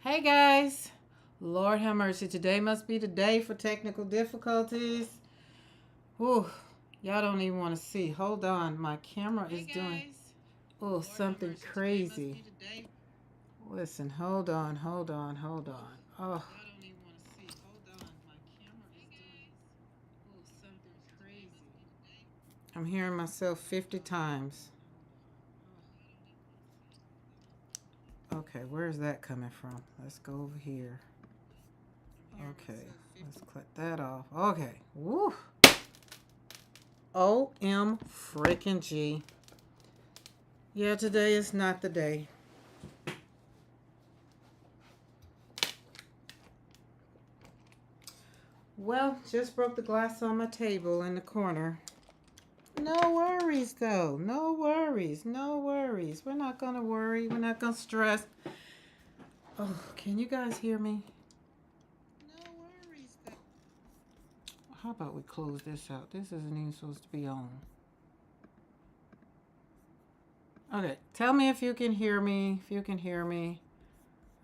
Hey guys, Lord have mercy. Today must be the day for technical difficulties. Whew, y'all don't even want to see. Hold on, my camera is doing something crazy. Listen, hold on. Oh, I'm hearing myself 50 times. Okay, where's that coming from? Let's go over here. Okay, let's cut that off. Okay, woo. OM freaking G. Yeah, today is not the day. Well, just broke the glass on my table in the corner. No worries, though. No worries. No worries. We're not going to worry. We're not going to stress. Oh, can you guys hear me? No worries, though. How about we close this out? This isn't even supposed to be on. Okay, tell me if you can hear me. If you can hear me.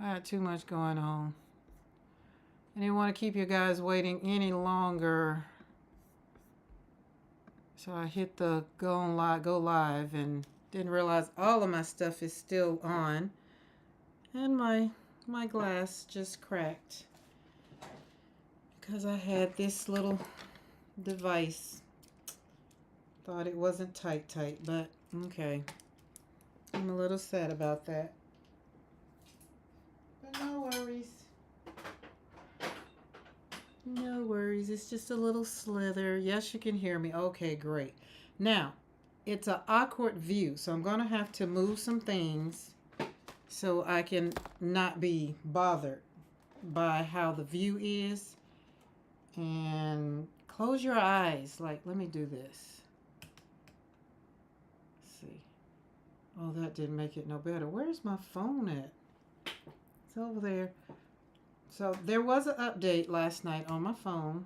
I got too much going on. I didn't want to keep you guys waiting any longer. So I hit the go live and didn't realize all of my stuff is still on. And my glass just cracked because I had this little device. Thought it wasn't tight, but okay. I'm a little sad about that. But no worries. No worries. It's just a little slither. Yes, you can hear me. Okay, great. Now, it's an awkward view, so I'm going to have to move some things so I can not be bothered by how the view is. And close your eyes. Like, let me do this. Let's see. Oh, that didn't make it no better. Where's my phone at? It's over there. So there was an update last night on my phone.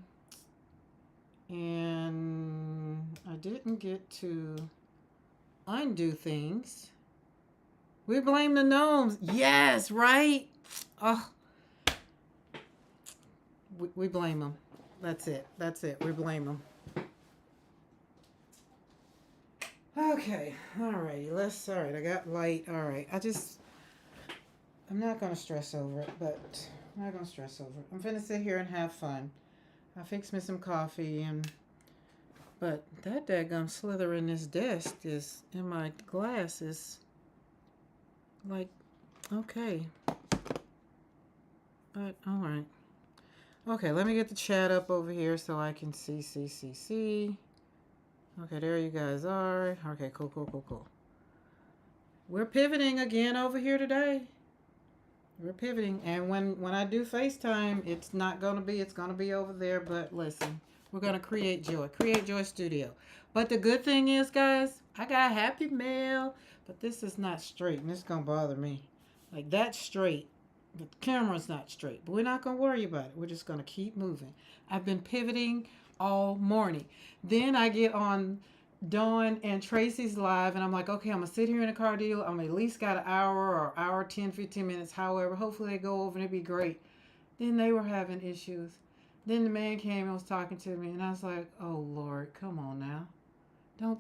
And I didn't get to undo things. We blame the gnomes. Yes, right? Oh, we blame them. That's it. We blame them. Okay. All right. All right. I got light. All right. I'm not going to stress over it, but I'm not going to stress over it. I'm going to sit here and have fun. I fix me some coffee but that daggum slither in this desk is in my glass is like, okay. But all right. Okay, let me get the chat up over here so I can see. Okay, there you guys are. Okay, cool. We're pivoting again over here today. We're pivoting, and when I do FaceTime, it's gonna be over there. But listen, we're gonna create Joy Studio. But the good thing is, guys, I got happy mail, but this is not straight, and it's gonna bother me. Like that's straight, but the camera's not straight. But we're not gonna worry about it. We're just gonna keep moving. I've been pivoting all morning. Then I get on Dawn and Tracy's live, and I'm like, okay, I'm gonna sit here in a car deal. I'm at least got an hour or hour 10 15 minutes, however, hopefully they go over and it'd be great. Then they were having issues. Then the man came and was talking to me, and I was like, oh Lord, come on now,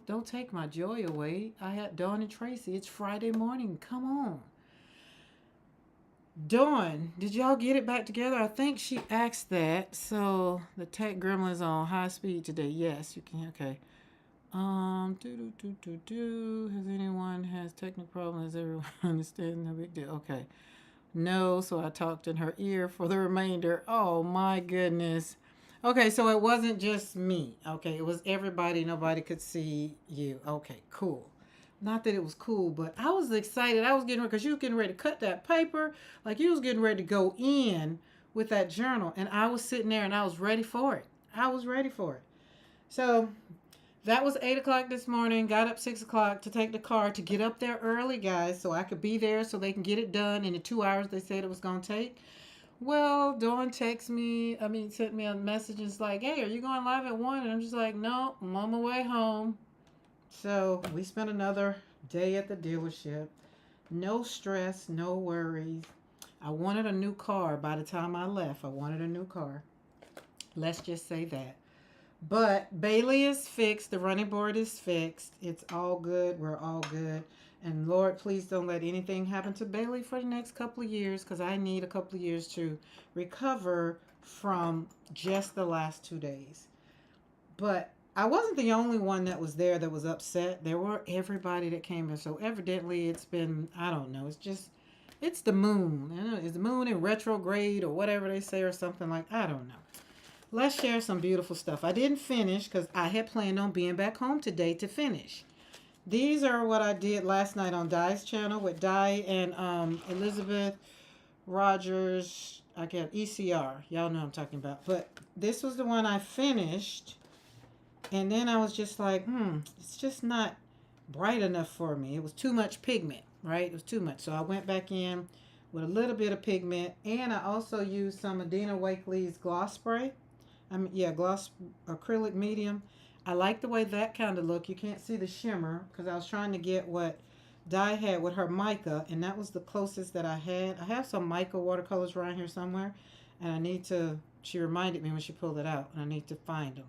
don't take my joy away. I had Dawn and Tracy. It's Friday morning, come on. Dawn, did y'all get it back together? I think she asked that. So the tech gremlin's on high speed today. Yes, you can. Okay. Has anyone has technical problems? Has everyone understand? No big deal. Okay. No, so I talked in her ear for the remainder. Oh my goodness. Okay, so it wasn't just me. Okay, it was everybody. Nobody could see you. Okay, cool. Not that it was cool, but I was excited. I was getting ready because you was getting ready to cut that paper. Like you was getting ready to go in with that journal. And I was sitting there and I was ready for it. I was ready for it. So that was 8 o'clock this morning. Got up 6 o'clock to take the car to get up there early, guys, so I could be there so they can get it done in the 2 hours they said it was going to take. Well, Dawn sent me a message and it's like, hey, are you going live at 1? And I'm just like, no, I'm on my way home. So we spent another day at the dealership. No stress, no worries. I wanted a new car by the time I left. I wanted a new car. Let's just say that. But Bailey is fixed. The running board is fixed. It's all good. We're all good. And Lord, please don't let anything happen to Bailey for the next couple of years because I need a couple of years to recover from just the last 2 days. But I wasn't the only one that was there that was upset. There were everybody that came in. So evidently it's been, I don't know, it's the moon. I don't know, is the moon in retrograde or whatever they say or something like, I don't know. Let's share some beautiful stuff. I didn't finish because I had planned on being back home today to finish. These are what I did last night on Di's channel with Di and Elizabeth Rogers. I get ECR. Y'all know what I'm talking about. But this was the one I finished. And then I was just like, it's just not bright enough for me. It was too much pigment, right? It was too much. So I went back in with a little bit of pigment. And I also used some Adina Wakely's gloss spray. Gloss acrylic medium. I like the way that kind of look. You can't see the shimmer because I was trying to get what Di had with her mica. And that was the closest that I had. I have some mica watercolors around here somewhere. And I need to, she reminded me when she pulled it out. And I need to find them.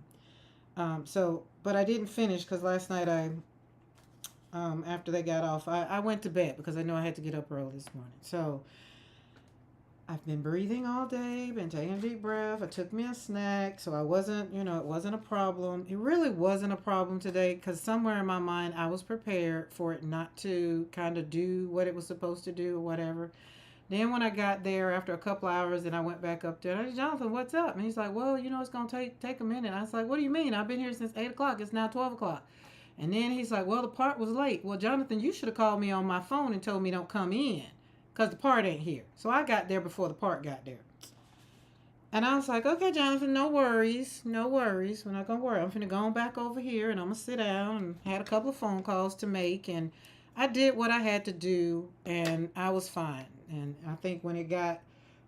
But I didn't finish because last night after they got off, I went to bed because I know I had to get up early this morning. So I've been breathing all day, been taking a deep breath. I took me a snack, so I wasn't, it wasn't a problem. It really wasn't a problem today because somewhere in my mind I was prepared for it not to kind of do what it was supposed to do or whatever. Then when I got there after a couple hours and I went back up there, I said, Jonathan, what's up? And he's like, well, it's going to take a minute. I was like, what do you mean? I've been here since 8 o'clock. It's now 12 o'clock. And then he's like, well, the part was late. Well, Jonathan, you should have called me on my phone and told me don't come in because the part ain't here. So I got there before the part got there. And I was like, okay, Jonathan, no worries. No worries. We're not going to worry. I'm going to go on back over here and I'm going to sit down and had a couple of phone calls to make. And I did what I had to do and I was fine. And I think when it got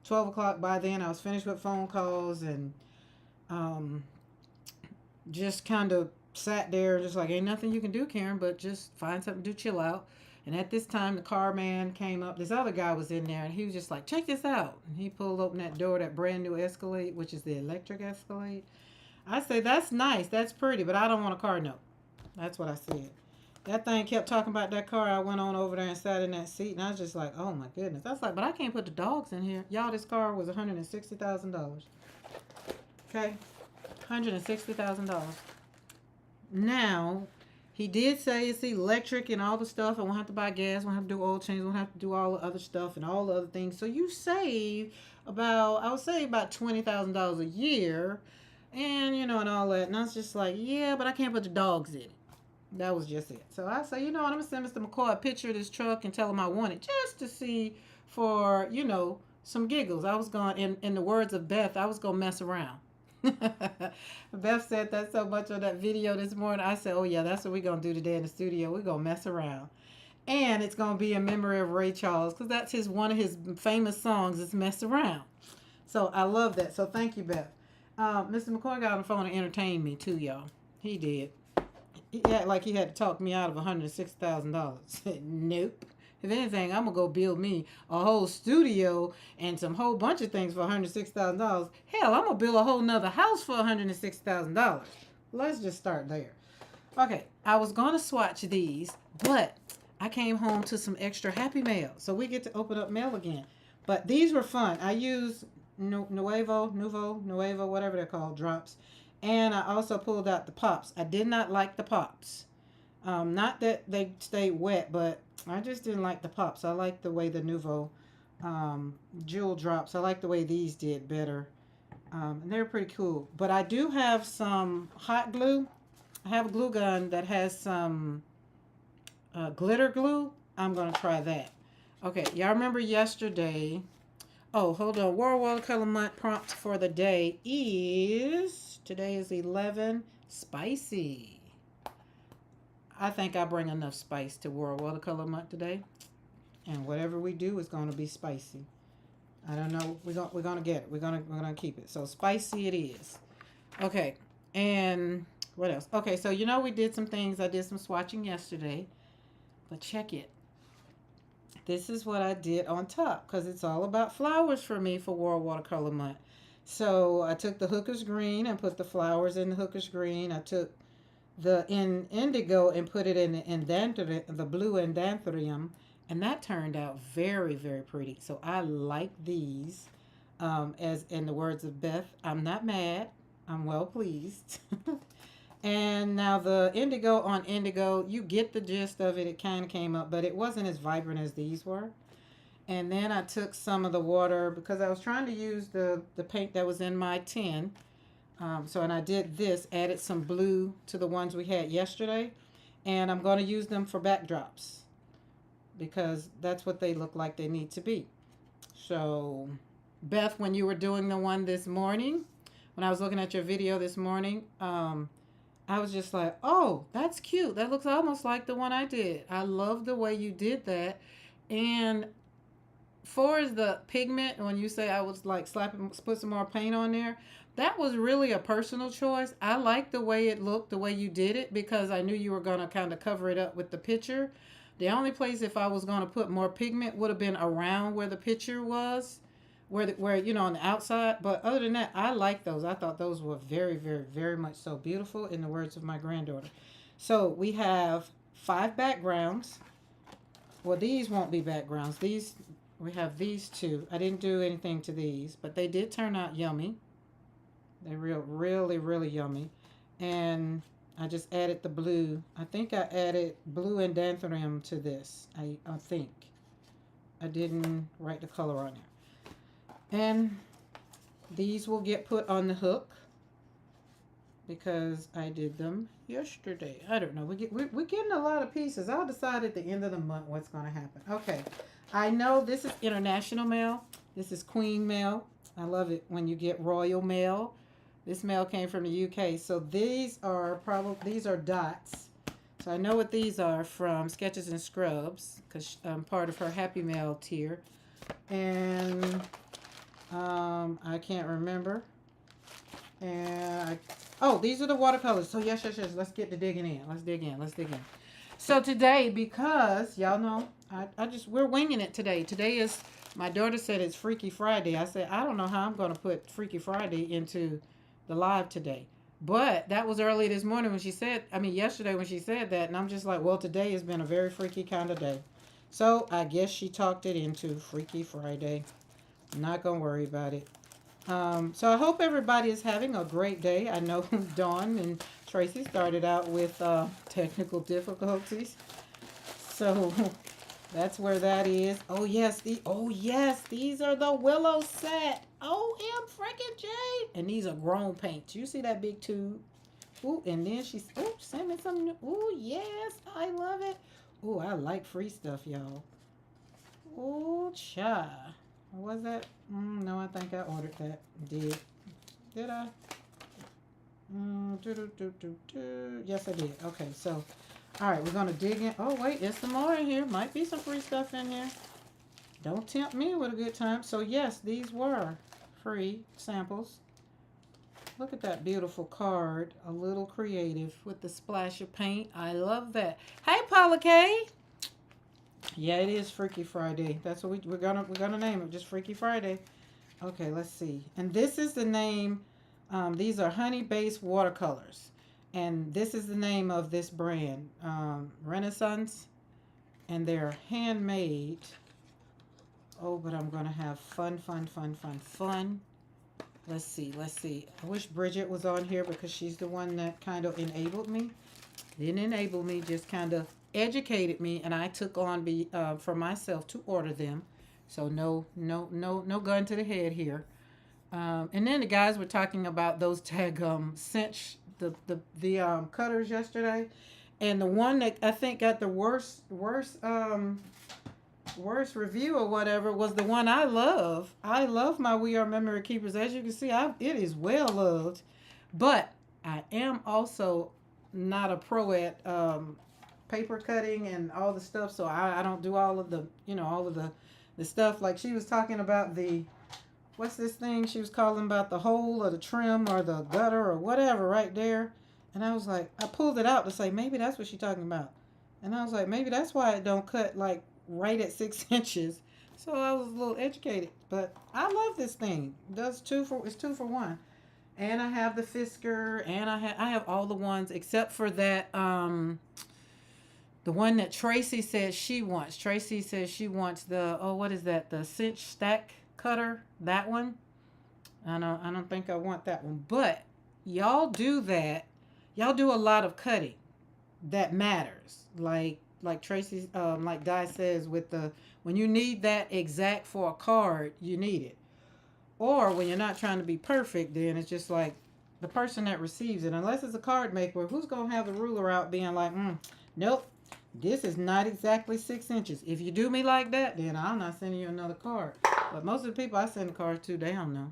12 o'clock by then, I was finished with phone calls and just kind of sat there just like, ain't nothing you can do, Karen, but just find something to do, chill out. And at this time, the car man came up. This other guy was in there and he was just like, check this out. And he pulled open that door, that brand new Escalade, which is the electric Escalade. I say, that's nice, that's pretty, but I don't want a car note. That's what I said. That thing kept talking about that car. I went on over there and sat in that seat, and I was just like, oh, my goodness. I was like, but I can't put the dogs in here. Y'all, this car was $160,000. Okay? $160,000. Now, he did say it's electric and all the stuff. I won't have to buy gas. Won't have to do oil change. Won't have to do all the other stuff and all the other things. So you save about, I would say about $20,000 a year and, and all that. And I was just like, yeah, but I can't put the dogs in it. That was just it. So I say, I'm going to send Mr. McCoy a picture of this truck and tell him I want it just to see for, some giggles. I was going, in the words of Beth, I was going to mess around. Beth said that so much on that video this morning. I said, oh, yeah, that's what we're going to do today in the studio. We're going to mess around. And it's going to be in memory of Ray Charles because that's one of his famous songs is Mess Around. So I love that. So thank you, Beth. Mr. McCoy got on the phone and entertained me too, y'all. He did. He acted like he had to talk me out of $106,000. Nope. If anything, I'm going to go build me a whole studio and some whole bunch of things for $106,000. Hell, I'm going to build a whole nother house for $106,000. Let's just start there. Okay, I was going to swatch these, but I came home to some extra Happy Mail. So we get to open up mail again. But these were fun. I used Nuevo, whatever they're called, drops. And I also pulled out the pops. I did not like the pops. Not that they stayed wet, but I just didn't like the pops. I like the way the Nuvo jewel drops. I like the way these did better. And they're pretty cool. But I do have some hot glue. I have a glue gun that has some glitter glue. I'm going to try that. Okay, y'all remember yesterday. Oh, hold on. World Watercolor Month prompt for the day is... Today is 11, spicy. I think I bring enough spice to World Watercolor Month today. And whatever we do is going to be spicy. I don't know. We're going to get it. We're going to keep it. So spicy it is. Okay. And what else? Okay, so we did some things. I did some swatching yesterday. But check it. this is what I did on top because it's all about flowers for me for World Watercolor Month. So I took the hooker's green and put the flowers in the hooker's green. I took the indigo and put it in the blue endanthurium, and that turned out very, very pretty. So I like these. As in the words of Beth, I'm not mad. I'm well pleased. And now the indigo on indigo, you get the gist of it. It kind of came up, but it wasn't as vibrant as these were. And then I took some of the water because I was trying to use the paint that was in my tin. And I did this, added some blue to the ones we had yesterday. And I'm going to use them for backdrops because that's what they look like they need to be. So, Beth, when you were doing the one this morning, when I was looking at your video this morning, I was just like, oh, that's cute. That looks almost like the one I did. I love the way you did that. And far as the pigment, when you say I was like put some more paint on there, that was really a personal choice. I like the way it looked, the way you did it, because I knew you were going to kind of cover it up with the picture. The only place if I was going to put more pigment would have been around where the picture was, where on the outside. But other than that, I like those. I thought those were very, very, very much so beautiful, in the words of my granddaughter. So we have 5 backgrounds. Well, these won't be backgrounds. We have these 2. I didn't do anything to these, but they did turn out yummy. They're really, really yummy. And I just added the blue. I think I added blue and danthurium to this. I think. I didn't write the color on there. And these will get put on the hook because I did them yesterday. I don't know. We're getting a lot of pieces. I'll decide at the end of the month what's going to happen. Okay. I know this is international mail. This is Queen mail. I love it when you get royal mail. This mail came from the UK. So these are dots. So I know what these are from Sketches and Scrubs because I'm part of her Happy Mail tier. And I can't remember. And these are the watercolors. So yes. Let's get to digging in. Let's dig in. So today, because y'all know, we're winging it today. Today is, my daughter said it's Freaky Friday. I said, I don't know how I'm going to put Freaky Friday into the live today. But that was early this morning yesterday when she said that. And I'm just like, well, today has been a very freaky kind of day. So I guess she talked it into Freaky Friday. I'm not going to worry about it. So I hope everybody is having a great day. I know Dawn and Tracy started out with technical difficulties. So that's where that is. Oh yes, these are the Willow set. OM freaking J. And these are grown paints. You see that big tube? Ooh, and then send me some new. Ooh, yes, I love it. Ooh, I like free stuff, y'all. Ooh, cha. Was that? No, I think I ordered that. Did I? Yes, I did. Okay, so, all right, we're going to dig in. Oh, wait, there's some more in here. Might be some free stuff in here. Don't tempt me with a good time. So, yes, these were free samples. Look at that beautiful card. A little creative with the splash of paint. I love that. Hey, Paula K. Yeah, it is Freaky Friday. That's what we're gonna name it. Just Freaky Friday. Okay, let's see. And this is the name. These are honey-based watercolors, and this is the name of this brand, Renaissance, and they're handmade. Oh, but I'm gonna have fun. Let's see. I wish Bridget was on here because she's the one that kind of enabled me. Didn't enable me, just kind of educated me, and I took on for myself to order them. So no gun to the head here. And then the guys were talking about those tag cinch the cutters yesterday, and the one that I think got the worst review or whatever was the one I love. I love my We Are Memory Keepers. As you can see, it is well loved, but I am also not a pro at paper cutting and all the stuff, so I don't do all of the stuff. Like she was talking about what's this thing she was calling about, the hole or the trim or the gutter or whatever right there, and I was like, I pulled it out to say maybe that's what she's talking about, and I was like, maybe that's why it don't cut like right at 6 inches. So I was a little educated, but I love this thing. It does it's 2 for 1. And I have the Fisker, and I have all the ones except for that the one that Tracy says she wants. Tracy says she wants the, oh, what is that? The cinch stack cutter, that one. I don't think I want that one. But y'all do that. Y'all do a lot of cutting that matters. Like Tracy, like Di says, with the, when you need that exact for a card, you need it. Or when you're not trying to be perfect, then it's just like the person that receives it, unless it's a card maker, who's gonna have the ruler out being like, nope, this is not exactly 6 inches. If you do me like that, then I'm not sending you another card. But most of the people I send cards to, they don't know.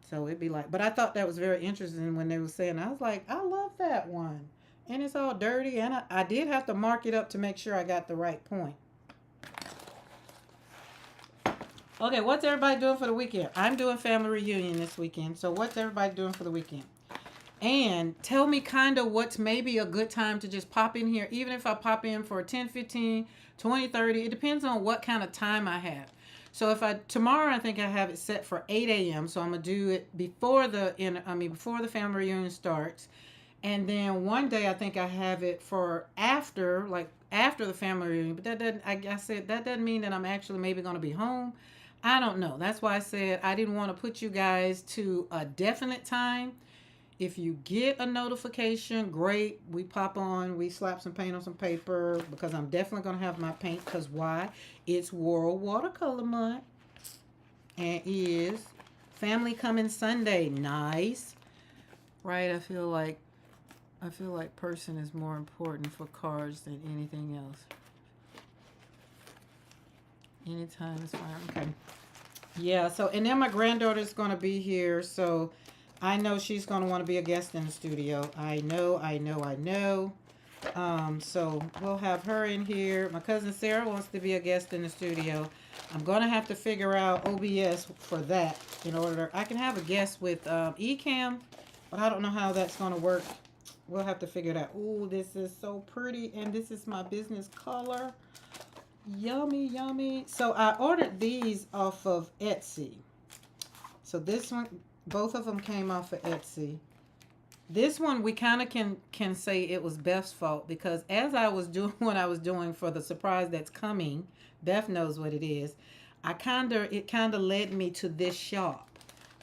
So it'd be like, but I thought that was very interesting when they were saying, I was like, I love that one. And it's all dirty. And I did have to mark it up to make sure I got the right point. Okay, what's everybody doing for the weekend? I'm doing family reunion this weekend. So what's everybody doing for the weekend? And tell me kind of what's maybe a good time to just pop in here. Even if I pop in for 10, 15, 20, 30. It depends on what kind of time I have. So if tomorrow I think I have it set for 8 a.m. So I'm going to do it before the family reunion starts. And then one day I think I have it for after the family reunion. But that doesn't, I said, that doesn't mean that I'm actually maybe going to be home. I don't know. That's why I said I didn't want to put you guys to a definite time. If you get a notification, great. We pop on, we slap some paint on some paper, because I'm definitely going to have my paint. Because why? It's World Watercolor Month. And is family coming Sunday. Nice. Right? I feel like person is more important for cards than anything else. Anytime is fine. Okay. Yeah, so, and then my granddaughter's going to be here, so I know she's going to want to be a guest in the studio. I know. So we'll have her in here. My cousin Sarah wants to be a guest in the studio. I'm going to have to figure out OBS for that in order. I can have a guest with Ecamm, but I don't know how that's going to work. We'll have to figure it out. Ooh, this is so pretty, and this is my business color. Yummy, yummy. So I ordered these off of Etsy. So this one, both of them came off of Etsy. This one we kind of can say it was Beth's fault, because as I was doing what I was doing for the surprise that's coming, Beth knows what it is. It kind of led me to this shop.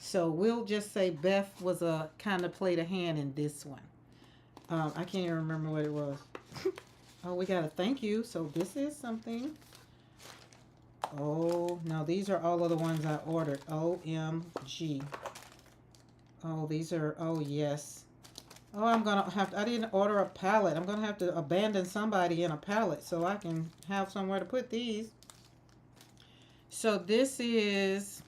So we'll just say Beth was a kind of played a hand in this one. I can't even remember what it was. Oh, we got a thank you. So this is something. Oh, no, these are all of the ones I ordered. OMG. Oh, these are, oh, yes. Oh, I didn't order a palette. I'm going to have to abandon somebody in a palette so I can have somewhere to put these. So this is,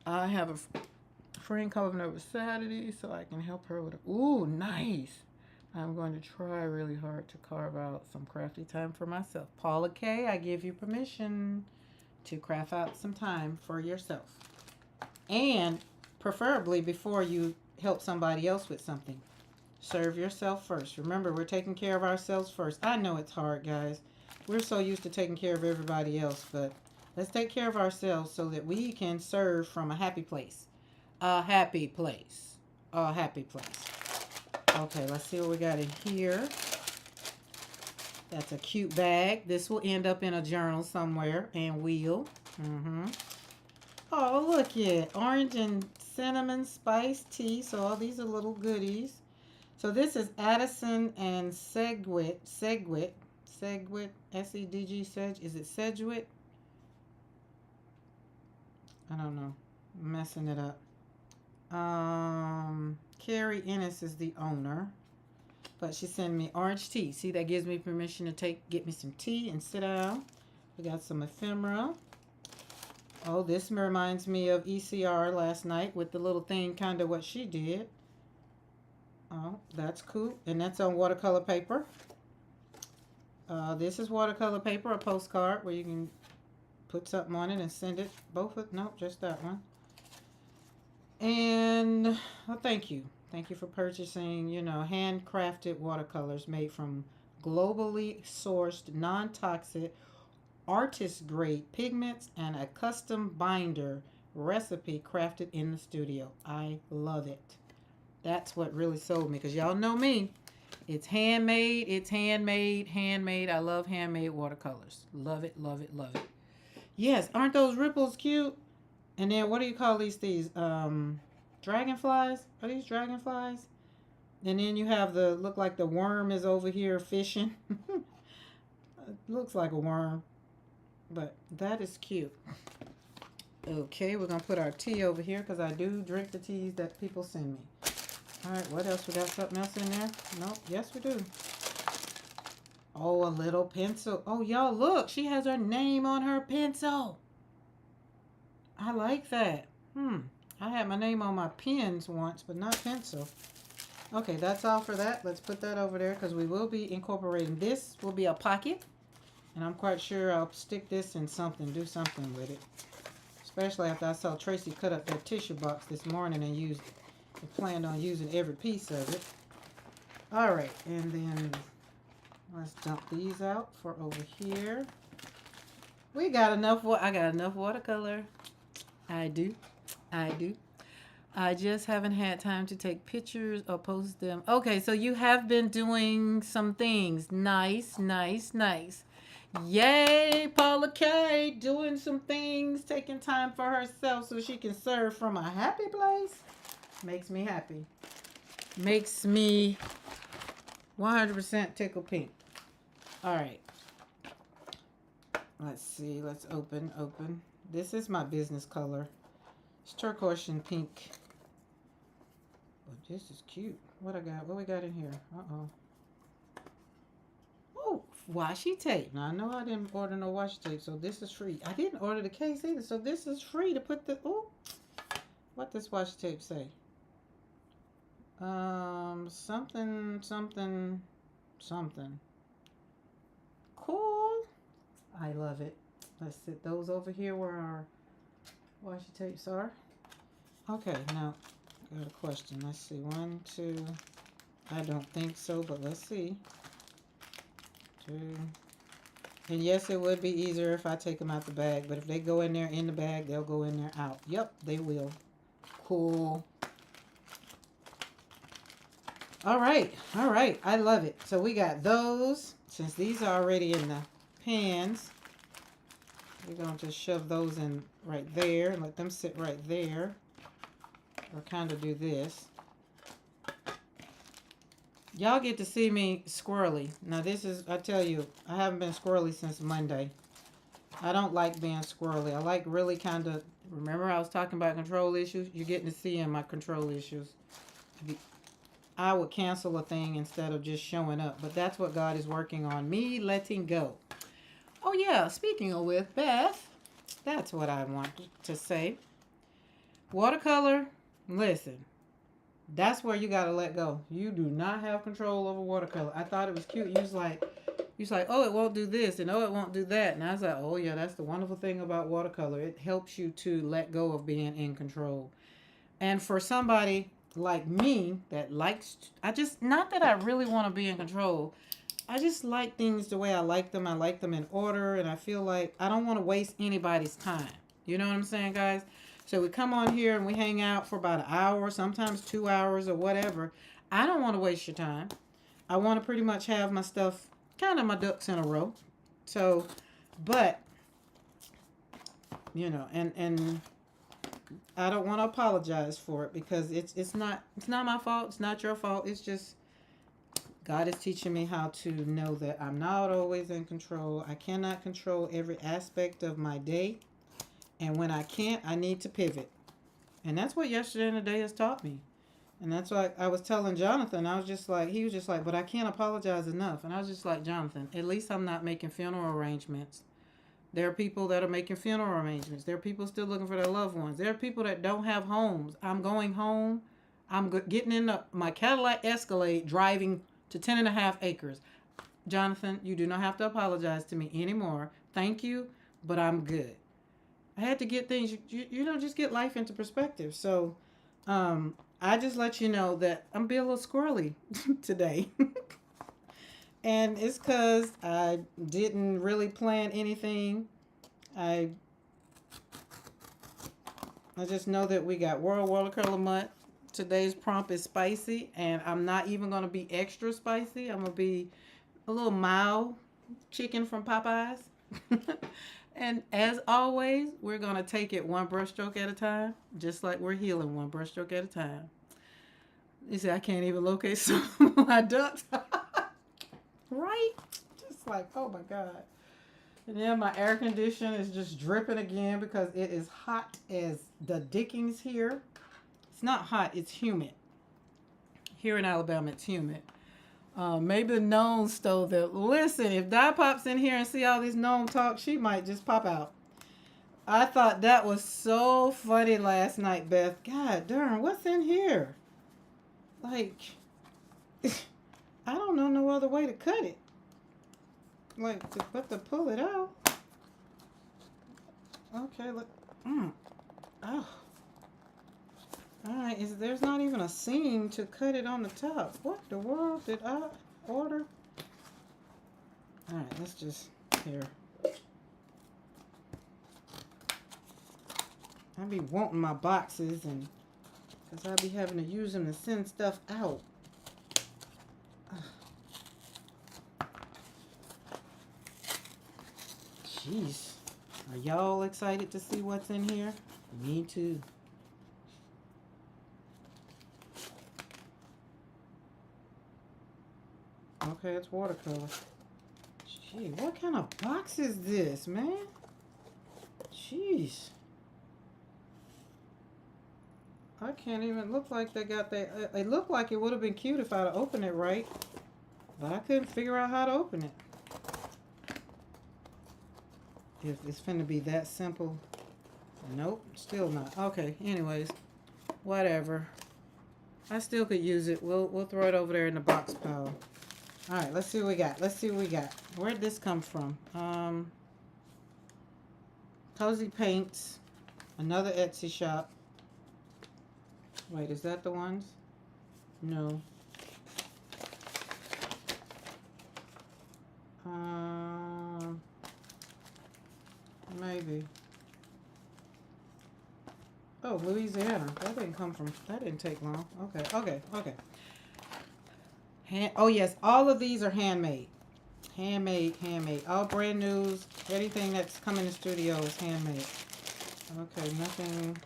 I have a friend coming over Saturday so I can help her with it. Ooh, nice. I'm going to try really hard to carve out some crafty time for myself. Paula K., I give you permission to craft out some time for yourself. And preferably before you help somebody else with something. Serve yourself first. Remember, we're taking care of ourselves first. I know it's hard, guys. We're so used to taking care of everybody else, but let's take care of ourselves so that we can serve from a happy place. A happy place. A happy place. Okay, let's see what we got in here. That's a cute bag. This will end up in a journal somewhere, and will. Oh, look it. Orange and cinnamon spice tea. So all these are little goodies. So this is Addison and Segwit. Segwit. S-E-D-G. Is it Sedgwick? I don't know. I'm messing it up. Carrie Ennis is the owner, but she sent me orange tea. See, that gives me permission to get me some tea and sit down. We got some ephemera. Oh, this reminds me of ECR last night with the little thing, kind of what she did. Oh, that's cool. And that's on watercolor paper. This is watercolor paper, a postcard where you can put something on it and send it. Nope, just that one. And thank you. Thank you for purchasing, handcrafted watercolors made from globally sourced, non-toxic, artist-grade pigments and a custom binder recipe crafted in the studio. I love it. That's what really sold me because y'all know me. It's handmade. It's handmade. Handmade. I love handmade watercolors. Love it. Love it. Love it. Yes, aren't those ripples cute? And then what do you call these? Dragonflies? Are these dragonflies? And then you have the look like the worm is over here fishing. It looks like a worm, but that is cute. Okay, we're gonna put our tea over here because I do drink the teas that people send me. All right, what else? We got something else in there? Nope. Yes, we do. Oh, a little pencil. Oh, y'all, look. She has her name on her pencil. I like that. I had my name on my pens once, but not pencil. Okay, that's all for that. Let's put that over there because we will be incorporating this. Will be a pocket. And I'm quite sure I'll stick this in something, do something with it. Especially after I saw Tracy cut up that tissue box this morning and used it. I planned on using every piece of it. All right, and then let's dump these out for over here. We got enough. I got enough watercolor. I do. I just haven't had time to take pictures or post them. Okay, so you have been doing some things. Nice. Yay, Paula K, doing some things, taking time for herself so she can serve from a happy place. Makes me happy. Makes me 100% tickle pink. All right. Let's see. Let's open. This is my business color. It's turquoise and pink. Oh, this is cute. What we got in here? Oh, washi tape. Now, I know I didn't order no washi tape, so this is free. I didn't order the case either, so this is free to put the... Oh, what does washi tape say? Something. Cool. I love it. Let's sit those over here where our washi tapes are. Okay, now I got a question. Let's see. 1, 2. I don't think so, but let's see. 2. And yes, it would be easier if I take them out the bag, but if they go in there in the bag, they'll go in there out. Yep, they will. Cool. All right. I love it. So we got those. Since these are already in the pans, we're going to just shove those in right there and let them sit right there. Or kind of do this. Y'all get to see me squirrely. Now this is, I tell you, I haven't been squirrely since Monday. I don't like being squirrely. I like really kind of, remember I was talking about control issues? You're getting to see in my control issues. I would cancel a thing instead of just showing up. But that's what God is working on. Me letting go. Oh yeah, speaking of with Beth, that's what I want to say. Watercolor, listen. That's where you gotta let go. You do not have control over watercolor. I thought it was cute. You was like, oh, it won't do this, and oh, it won't do that. And I was like, oh yeah, that's the wonderful thing about watercolor. It helps you to let go of being in control. And for somebody like me that likes, not that I really want to be in control. I just like things the way I like them. I like them in order, and I feel like I don't want to waste anybody's time. You know what I'm saying, guys? So we come on here and we hang out for about an hour, sometimes 2 hours or whatever. I don't want to waste your time. I want to pretty much have my stuff, kind of my ducks in a row. So, but, you know, and I don't want to apologize for it because it's not my fault. It's not your fault. It's just God is teaching me how to know that I'm not always in control. I cannot control every aspect of my day. And when I can't, I need to pivot. And that's what yesterday and today has taught me. And that's why I was telling Jonathan, he was just like, but I can't apologize enough. And I was just like, Jonathan, at least I'm not making funeral arrangements. There are people that are making funeral arrangements. There are people still looking for their loved ones. There are people that don't have homes. I'm going home. I'm getting in my Cadillac Escalade, driving to 10.5 acres. Jonathan, you do not have to apologize to me anymore. Thank you, but I'm good. I had to get things, just get life into perspective. So, I just let you know that I'm being a little squirrely today. And it's because I didn't really plan anything. I I just know that we got World Watercolor Month. Today's prompt is spicy, and I'm not even going to be extra spicy. I'm going to be a little mild chicken from Popeyes. And as always, we're going to take it one brushstroke at a time, just like we're healing one brushstroke at a time. You see, I can't even locate some of my ducks. Right? Just like, oh my God. And then my air conditioner is just dripping again because it is hot as the dickens here. It's not hot, it's humid. Here in Alabama, it's humid. Maybe the gnome stole that. Listen, if Di pops in here and see all these gnome talk, she might just pop out. I thought that was so funny last night, Beth. God darn, what's in here? Like, I don't know no other way to cut it. Like, to pull it out. Okay, look. Oh. Alright, there's not even a seam to cut it on the top. What the world did I order? Alright, let's just, here. I be wanting my boxes, and because I be having to use them to send stuff out. Jeez. Are y'all excited to see what's in here? Me too. Okay, it's watercolor. Gee, what kind of box is this, man? Jeez. I can't even look like they got that. It looked like it would have been cute if I'd opened it right. But I couldn't figure out how to open it. If it's finna be that simple. Nope, still not. Okay, anyways. Whatever. I still could use it. We'll throw it over there in the box pile. Alright, let's see what we got. Let's see what we got. Where'd this come from? Cozy Paints. Another Etsy shop. Wait, is that the ones? No. Maybe. Oh, Louisiana. That didn't come from, that didn't take long. Okay. Oh yes, all of these are handmade. Handmade. All brand new. Anything that's come in the studio is handmade. Okay, nothing.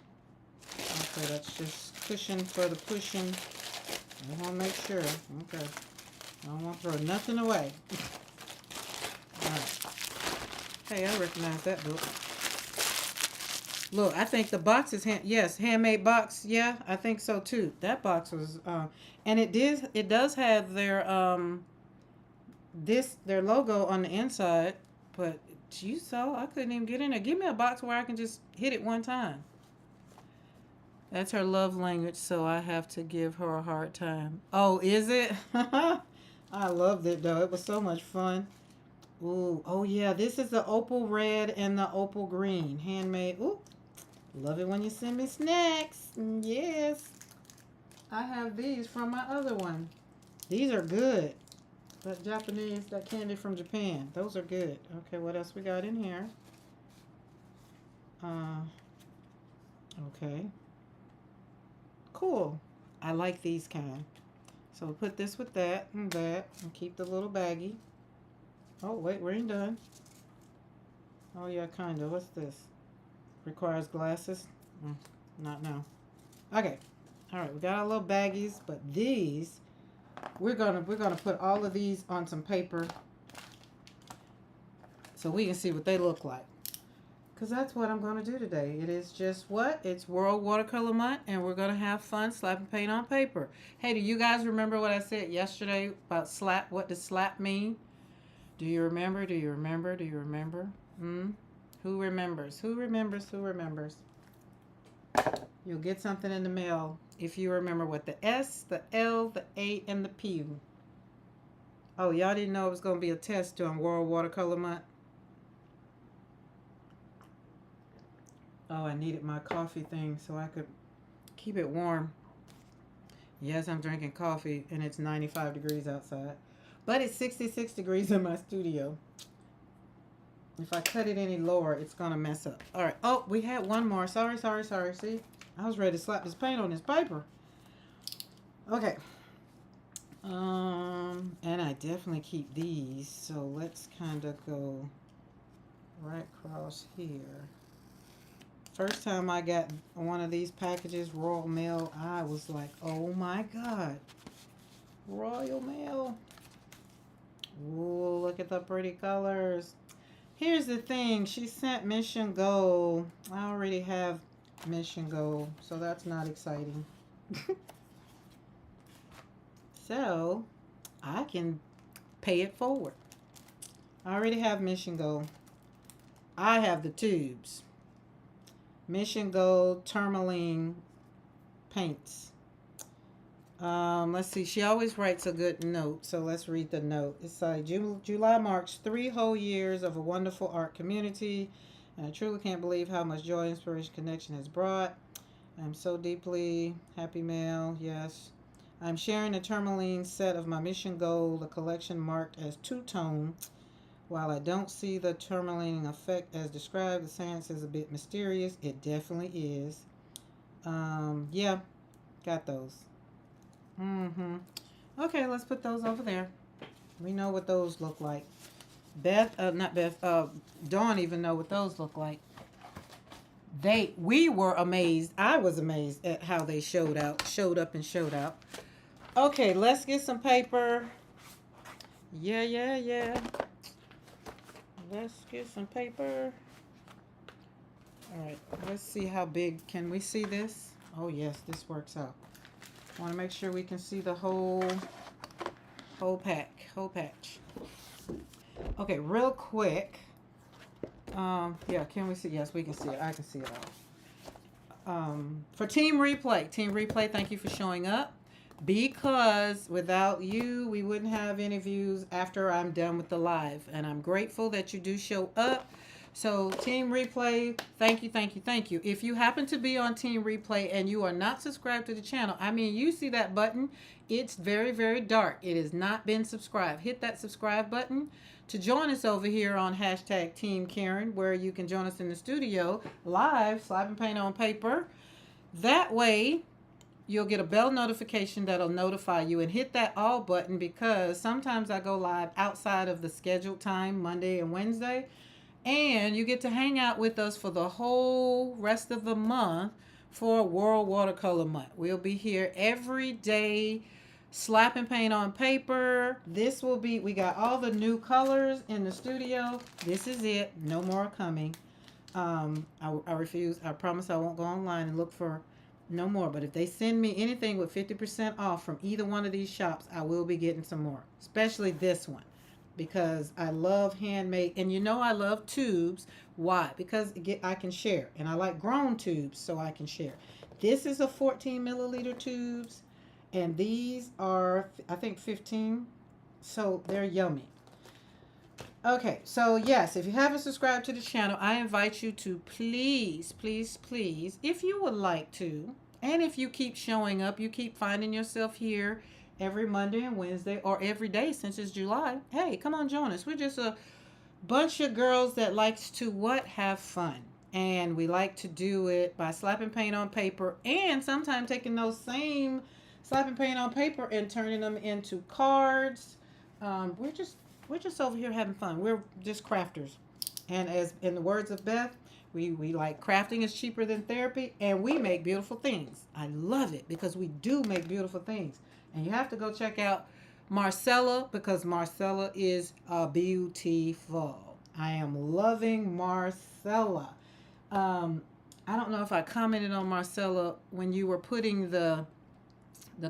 Okay, that's just cushion for the pushing. I want to make sure. Okay. I don't want to throw nothing away. Alright. Hey, I recognize that book. Look, I think the box is handmade box. Yeah, I think so too. That box was and it does have their their logo on the inside, but you saw I couldn't even get in there. Give me a box where I can just hit it one time. That's her love language, so I have to give her a hard time. Oh, is it? I loved it though. It was so much fun. Ooh, oh yeah, this is the opal red and the opal green. Handmade. Ooh, love it when you send me snacks. Yes. I have these from my other one. These are good. That Japanese, that candy from Japan. Those are good. Okay, what else we got in here? Okay. Cool. I like these kind. So we'll put this with that and keep the little baggie. Oh, wait, we ain't done. Oh, yeah, kind of. What's this? Requires glasses? Not now. Okay. All right, we got our little baggies, but these, we're gonna put all of these on some paper so we can see what they look like. Because that's what I'm going to do today. It is just what? It's World Watercolor Month, and we're going to have fun slapping paint on paper. Hey, do you guys remember what I said yesterday about slap? What does slap mean? Do you remember? Do you remember? Do you remember? Who remembers? Who remembers? Who remembers? You'll get something in the mail if you remember what the S, the L, the A, and the P. Oh, y'all didn't know it was going to be a test during World Watercolor Month? Oh, I needed my coffee thing so I could keep it warm. Yes, I'm drinking coffee, and it's 95 degrees outside. But it's 66 degrees in my studio. If I cut it any lower, it's going to mess up. All right. Oh, we had one more. Sorry. See? I was ready to slap this paint on this paper. Okay. And I definitely keep these. So let's kind of go right across here. First time I got one of these packages, Royal Mail, I was like, oh my God. Royal Mail. Ooh, look at the pretty colors. Here's the thing. She sent Mission Gold. I already have Mission Gold, so that's not exciting. So, I can pay it forward. I already have Mission Gold. I have the tubes. Mission Gold Tourmaline paints. Let's see. She always writes a good note, so let's read the note. It's like July marks 3 whole years of a wonderful art community, and I truly can't believe how much joy, inspiration, connection has brought. I'm so deeply happy, Mel. Yes. I'm sharing a tourmaline set of my Mission Gold, a collection marked as two-tone. While I don't see the tourmaline effect as described, the science is a bit mysterious. It definitely is. Yeah, got those. Okay, let's put those over there. We know what those look like. Not Beth, Dawn even know what those look like. We were amazed. I was amazed at how they showed up and showed out. Okay, let's get some paper. Yeah. Let's get some paper. All right, let's see how big. Can we see this? Oh, yes, this works out. I want to make sure we can see the whole patch. Okay, real quick. Yeah, can we see? Yes, we can see it. I can see it all. For Team Replay, thank you for showing up. Because without you, we wouldn't have any views after I'm done with the live. And I'm grateful that you do show up. So Team Replay, thank you. If you happen to be on Team Replay and you are not subscribed to the channel, I mean, you see that button. It's very, very dark. It has not been subscribed. Hit that subscribe button to join us over here on hashtag Team Karen, where you can join us in the studio live, slapping paint on paper. That way, you'll get a bell notification that'll notify you, and hit that all button because sometimes I go live outside of the scheduled time, Monday and Wednesday, and you get to hang out with us for the whole rest of the month for World Watercolor Month. We'll be here every day slapping paint on paper. We got all the new colors in the studio. This is it. No more coming. I refuse. I promise I won't go online and look for no more. But if they send me anything with 50% off from either one of these shops, I will be getting some more. Especially this one. Because I love handmade. And you know I love tubes. Why? Because I can share. And I like grown tubes so I can share. This is a 14 milliliter tubes. And these are, I think, 15. So they're yummy. Okay, so yes, if you haven't subscribed to the channel, I invite you to please, if you would like to, and if you keep showing up, you keep finding yourself here every Monday and Wednesday, or every day since it's July, hey, come on, join us. We're just a bunch of girls that likes to have fun. And we like to do it by slapping paint on paper, and sometimes taking those same slapping paint on paper and turning them into cards. We're just over here having fun. We're just crafters. And as in the words of Beth, we like crafting is cheaper than therapy, and we make beautiful things. I love it because we do make beautiful things. And you have to go check out Marcella because Marcella is beautiful. I am loving Marcella. I don't know if I commented on Marcella when you were putting the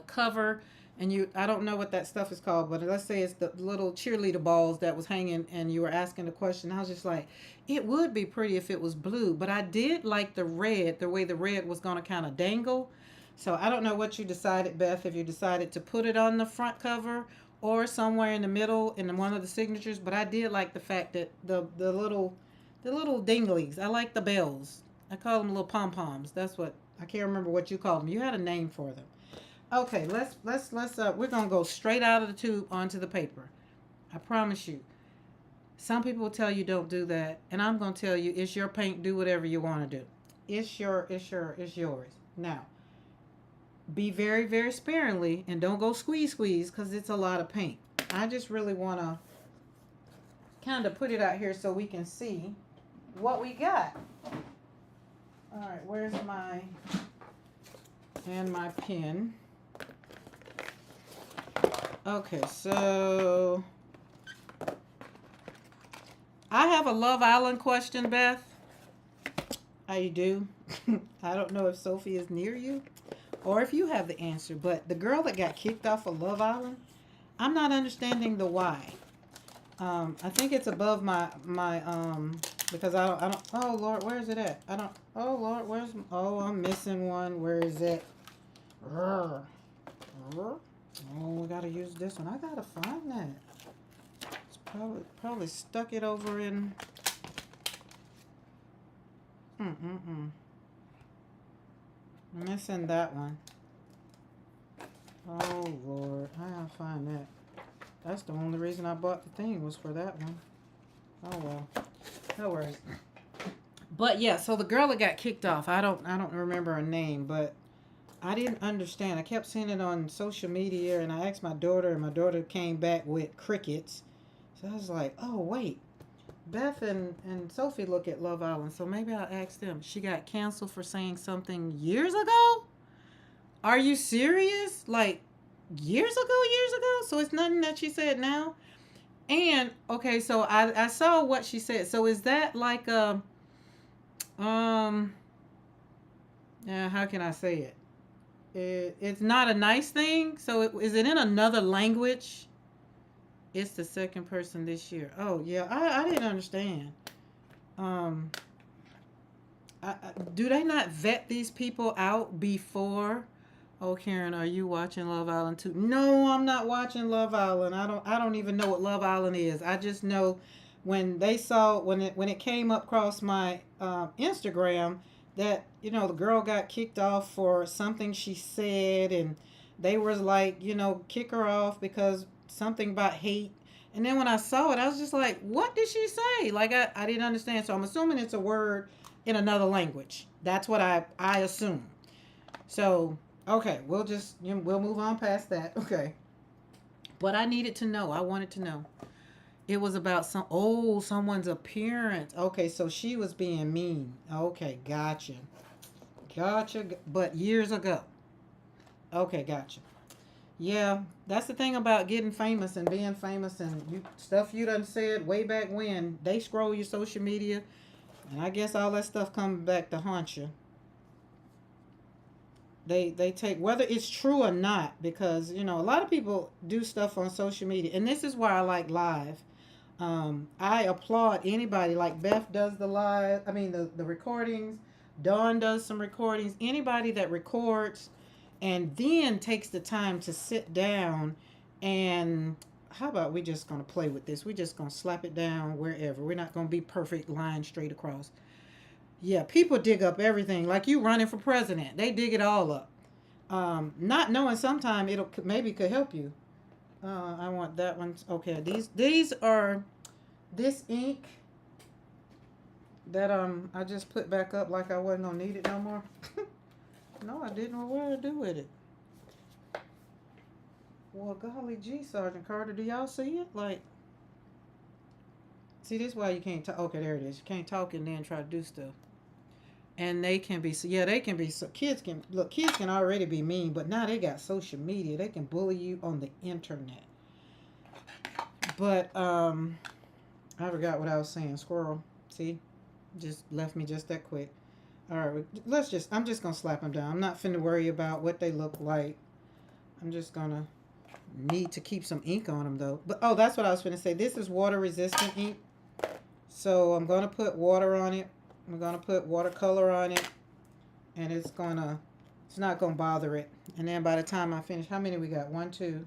cover. And I don't know what that stuff is called, but let's say it's the little cheerleader balls that was hanging and you were asking the question. I was just like, it would be pretty if it was blue, but I did like the red, the way the red was going to kind of dangle. So I don't know what you decided, Beth, if you decided to put it on the front cover or somewhere in the middle in one of the signatures, but I did like the fact that the little dinglies, I like the bells. I call them little pom-poms. That's what, I can't remember what you called them. You had a name for them. Okay, let's we're gonna go straight out of the tube onto the paper. I promise you. Some people will tell you don't do that, and I'm gonna tell you it's your paint. Do whatever you want to do. It's yours. Now, be very, very sparingly, and don't go squeeze, because it's a lot of paint. I just really want to kind of put it out here so we can see what we got. All right, where's my pen? Okay, so I have a Love Island question, Beth. How you do? I don't know if Sophie is near you or if you have the answer, but the girl that got kicked off of Love Island, I'm not understanding the why. I think it's above my because I don't. Oh Lord, where is it at? I don't. Oh Lord, I'm missing one. Where is it? Oh, we gotta use this one. I gotta find that. It's probably stuck it over in. I'm missing that one. Oh Lord, I gotta find that. That's the only reason I bought the thing was for that one. Oh well, no worries. But yeah, so the girl that got kicked off, I don't remember her name, but I didn't understand. I kept seeing it on social media, and I asked my daughter, and my daughter came back with crickets. So I was like, oh wait, Beth and Sophie look at Love Island, so maybe I'll ask them. She got canceled for saying something years ago? Are you serious? Like years ago? So it's nothing that she said now? And okay, so I saw what she said. So is that like a how can I say it? It's not a nice thing. So is it in another language? It's the second person this year. Oh yeah, I didn't understand. Um, do they not vet these people out before? Oh, Karen, are you watching Love Island too? No, I'm not watching Love Island. I don't even know what Love Island is. I just know when they saw when it came up across my Instagram that the girl got kicked off for something she said, and they was like kick her off because something about hate. And then when I saw it, I was just like, what did she say? Like I didn't understand. So I'm assuming it's a word in another language. That's what I assume. So okay, we'll move on past that. Okay. But I needed to know. I wanted to know. It was about someone's appearance. Okay, so she was being mean. Okay, gotcha. Gotcha. But years ago. Okay, gotcha. Yeah, that's the thing about getting famous and being famous, and stuff you done said way back when. They scroll your social media, and I guess all that stuff comes back to haunt you. They take whether it's true or not, because a lot of people do stuff on social media, and this is why I like live. I applaud anybody like Beth does the live. I mean the recordings. Dawn does some recordings. Anybody that records and then takes the time to sit down and how about we just gonna play with this? We're just gonna slap it down wherever. We're not gonna be perfect line straight across. Yeah, people dig up everything. Like you running for president, they dig it all up. Not knowing sometime it'll maybe could help you. I want that one. Okay, these are this ink that I just put back up like I wasn't gonna need it no more. No, I didn't. Well, what did I do with it? Well, golly gee, Sergeant Carter, do y'all see it? Like, see, this is why you can't talk. Okay, there it is. You can't talk and then try to do stuff. And they can be, yeah, they can be, so kids can already be mean, but now they got social media. They can bully you on the internet. But, I forgot what I was saying. Squirrel. See? Just left me just that quick. All right, I'm just going to slap them down. I'm not finna worry about what they look like. I'm just going to need to keep some ink on them, though. But, oh, that's what I was finna say. This is water-resistant ink. So I'm going to put water on it. I'm going to put watercolor on it. And it's not going to bother it. And then by the time I finish, how many we got? 1, 2.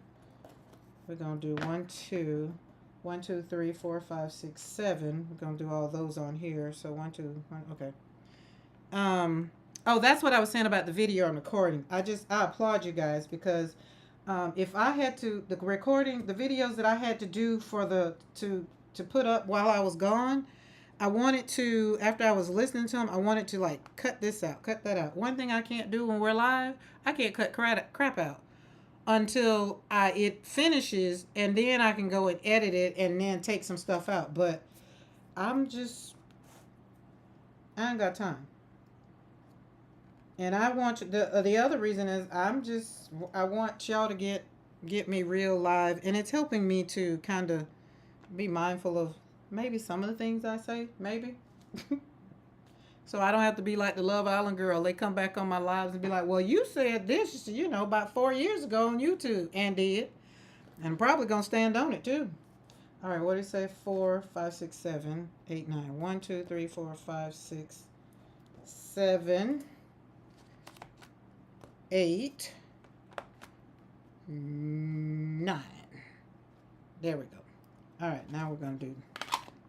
We're going to do 1, 2. 1, 2, 3, 4, 5, 6, 7. We're going to do all those on here. So 1, 2, 1, okay. Oh, that's what I was saying about the video and recording. I applaud you guys because If I had to, the recording, the videos that I had to do for to put up while I was gone, I wanted to, after I was listening to them, I wanted to like cut this out, cut that out. One thing I can't do when we're live, I can't cut crap out until it finishes, and then I can go and edit it and then take some stuff out. But I'm just, I ain't got time. And I want the other reason is I want y'all to get me real live, and it's helping me to kind of be mindful of maybe some of the things I say, maybe. So I don't have to be like the Love Island girl. They come back on my lives and be like, "Well, you said this, about 4 years ago on YouTube," and did, and I'm probably gonna stand on it too. All right, what did it say? 4, 5, 6, 7, 8, 9. 1, 2, 3, 4, 5, 6, 7, 8, 9. There we go. All right, now we're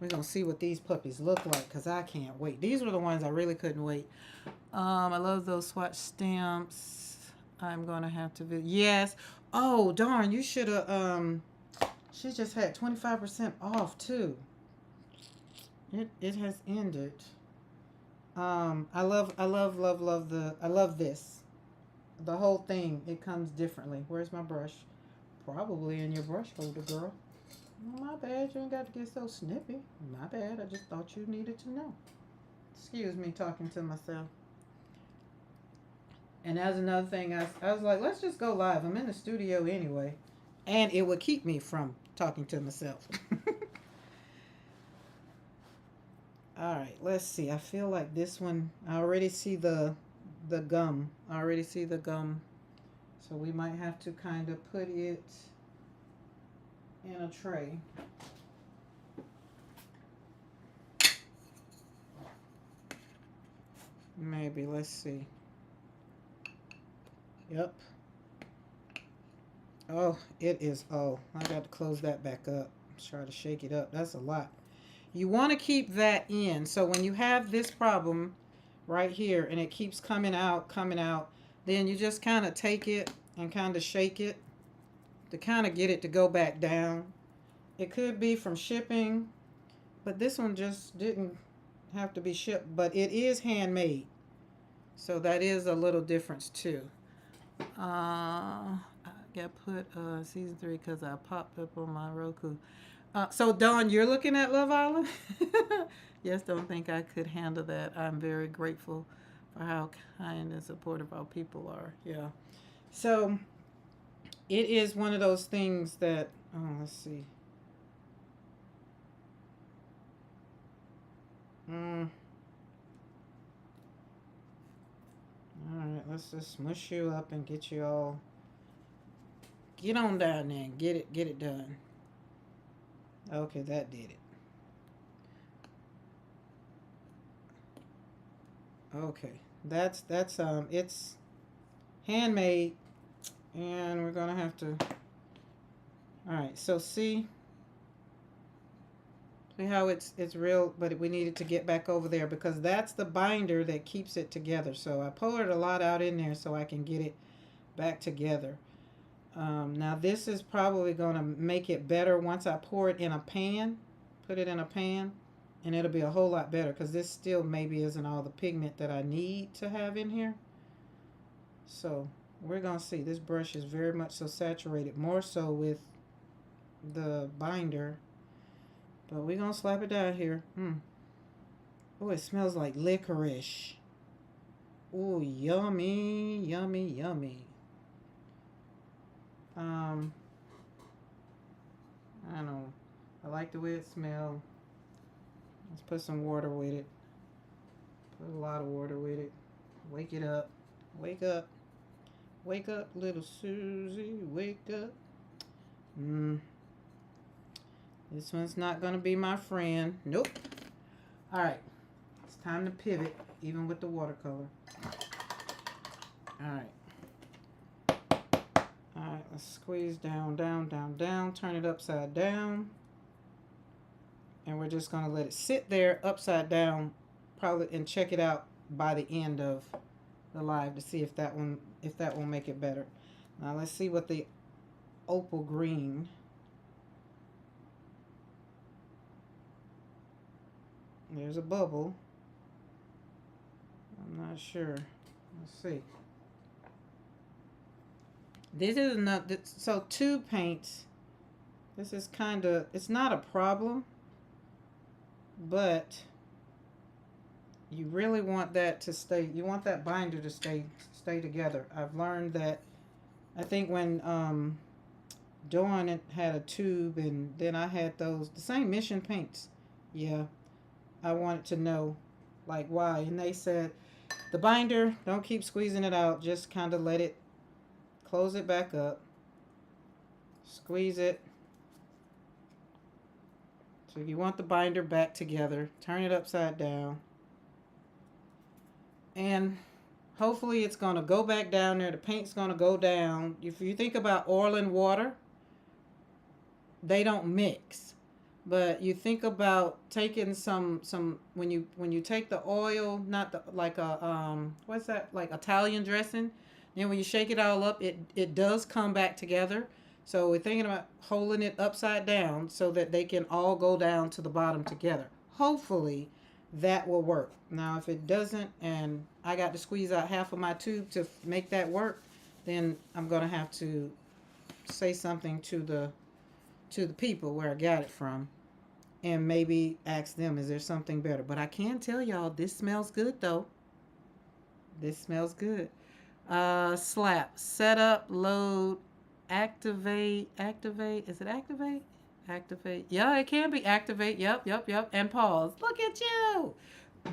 gonna see what these puppies look like, because I can't wait. These were the ones I really couldn't wait. I love those swatch stamps. I'm gonna have to yes. Oh darn, you should have she just had 25% off too. It has ended. I love this. The whole thing, it comes differently. Where's my brush? Probably in your brush holder, girl. Well, my bad, you ain't got to get so snippy. My bad, I just thought you needed to know. Excuse me talking to myself. And that's another thing, I was like, let's just go live. I'm in the studio anyway. And it would keep me from talking to myself. Alright, let's see. I feel like this one, I already see the gum. I already see the gum. So we might have to kind of put it in a tray. Maybe, let's see. Yep. Oh, it is. Oh, I got to close that back up. Try to shake it up. That's a lot. You want to keep that in. So when you have this problem right here and it keeps coming out, then you just kind of take it and kind of shake it to kind of get it to go back down. It could be from shipping, but this one just didn't have to be shipped, but it is handmade. So that is a little difference too. I got put season 3 because I popped up on my Roku. So Dawn, you're looking at Love Island? Yes, don't think I could handle that. I'm very grateful for how kind and supportive our people are. Yeah. So it is one of those things that, let's see. All right, let's just smush you up and get you all. Get on down there and get it done. Okay, that did it. Okay, that's it's handmade, and we're gonna have to. All right, so see how it's real, but we needed to get back over there because that's the binder that keeps it together. So I poured a lot out in there so I can get it back together. Now this is probably going to make it better once I pour it in a pan, put it in a pan, and it'll be a whole lot better because this still maybe isn't all the pigment that I need to have in here. So we're going to see. This brush is very much so saturated, more so with the binder. But we're going to slap it down here. Oh, it smells like licorice. Oh, yummy, yummy, yummy. I don't know. I like the way it smells. Let's put some water with it. Put a lot of water with it. Wake it up. Wake up. Wake up, little Susie. Wake up. This one's not going to be my friend. Nope. All right. It's time to pivot, even with the watercolor. All right. All right, let's squeeze down, down, down, down. Turn it upside down. And we're just going to let it sit there upside down, probably, and check it out by the end of the live to see if that will make it better. Now let's see what the opal green. There's a bubble. I'm not sure. Let's see. This is enough. So two paints. This is kind of, it's not a problem, but you really want that to stay, you want that binder to stay together. I've learned that, I think when Dawn had a tube, and then I had those, the same Mission paints. Yeah, I wanted to know, like, why. And they said, the binder, don't keep squeezing it out. Just kind of let it, close it back up. Squeeze it. So you want the binder back together. Turn it upside down. And hopefully it's going to go back down there. The paint's going to go down. If you think about oil and water, they don't mix. But you think about taking some when you take the oil, not the, like a what's that, like Italian dressing, then when you shake it all up, it does come back together. So we're thinking about holding it upside down so that they can all go down to the bottom together. Hopefully that will work. Now if it doesn't, and I got to squeeze out half of my tube to make that work, then I'm going to have to say something to the people where I got it from, and maybe ask them, is there something better? But I can tell y'all, this smells good though. This smells good. Slap, setup, load, activate. Is it activate? Activate. Yeah, it can be activate. Yep. And pause. Look at you.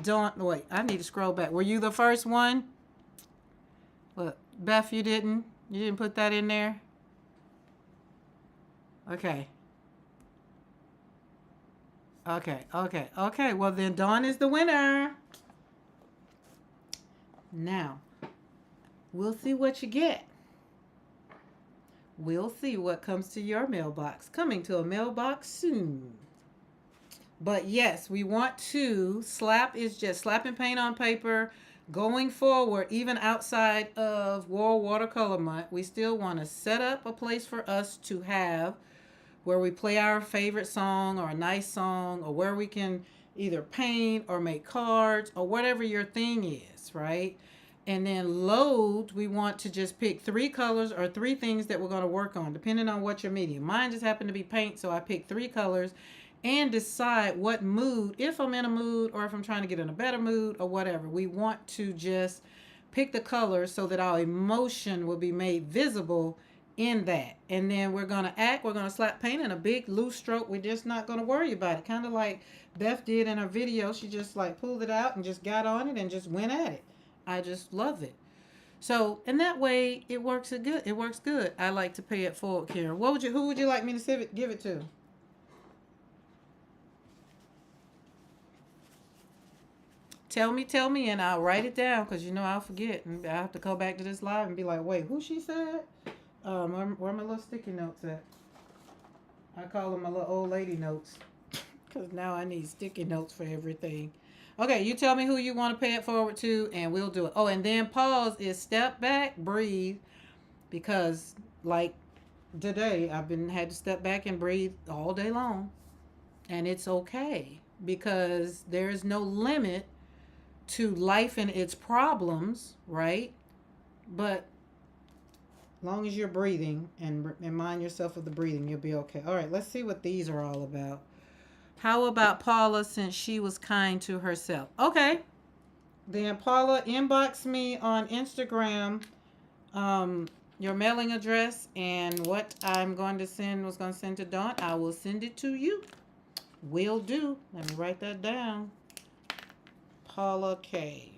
Don't wait. I need to scroll back. Were you the first one? Look, Beth, you didn't put that in there. Okay. Well, then Dawn is the winner. Now, we'll see what you get. We'll see what comes to your mailbox. Coming to a mailbox soon. But yes, we want to, slap is just slapping paint on paper. Going forward, even outside of World Watercolor Month, we still want to set up a place for us to have where we play our favorite song or a nice song, or where we can either paint or make cards or whatever your thing is, right? And then load, we want to just pick 3 colors or 3 things that we're going to work on, depending on what your medium. Mine just happened to be paint, so I picked 3 colors, and decide what mood, if I'm in a mood or if I'm trying to get in a better mood or whatever. We want to just pick the colors so that our emotion will be made visible in that. And then we're going to slap paint in a big loose stroke. We're just not going to worry about it. Kind of like Beth did in her video. She just like pulled it out and just got on it and just went at it. I just love it. So, and that way it works good. It works good. I like to pay it forward, Karen. Who would you like me to give it to? Tell me, and I'll write it down, because I'll forget, and I have to go back to this live and be like, wait, who she said? Where are my little sticky notes at? I call them my little old lady notes, because now I need sticky notes for everything. Okay, you tell me who you want to pay it forward to, and we'll do it. Oh, and then pause is step back, breathe, because like today, I've had to step back and breathe all day long, and it's okay, because there is no limit to life and its problems, right? But long as you're breathing and remind yourself of the breathing, you'll be okay. All right, let's see what these are all about. How about Paula, since she was kind to herself? Okay. Then Paula, inbox me on Instagram your mailing address, and what I'm going to send to Dawn. I will send it to you. Will do. Let me write that down. Paula K.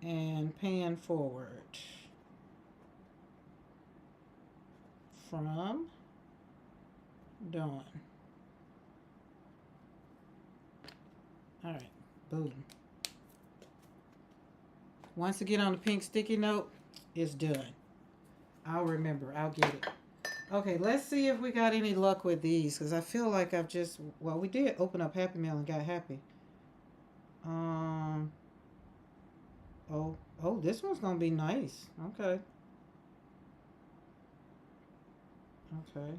And paying forward from Dawn. All right, boom. Once I get on the pink sticky note, it's done. I'll remember. I'll get it. Okay, let's see if we got any luck with these, because I feel like we did open up Happy Mail and got happy. Oh, oh, this one's gonna be nice. Okay, okay,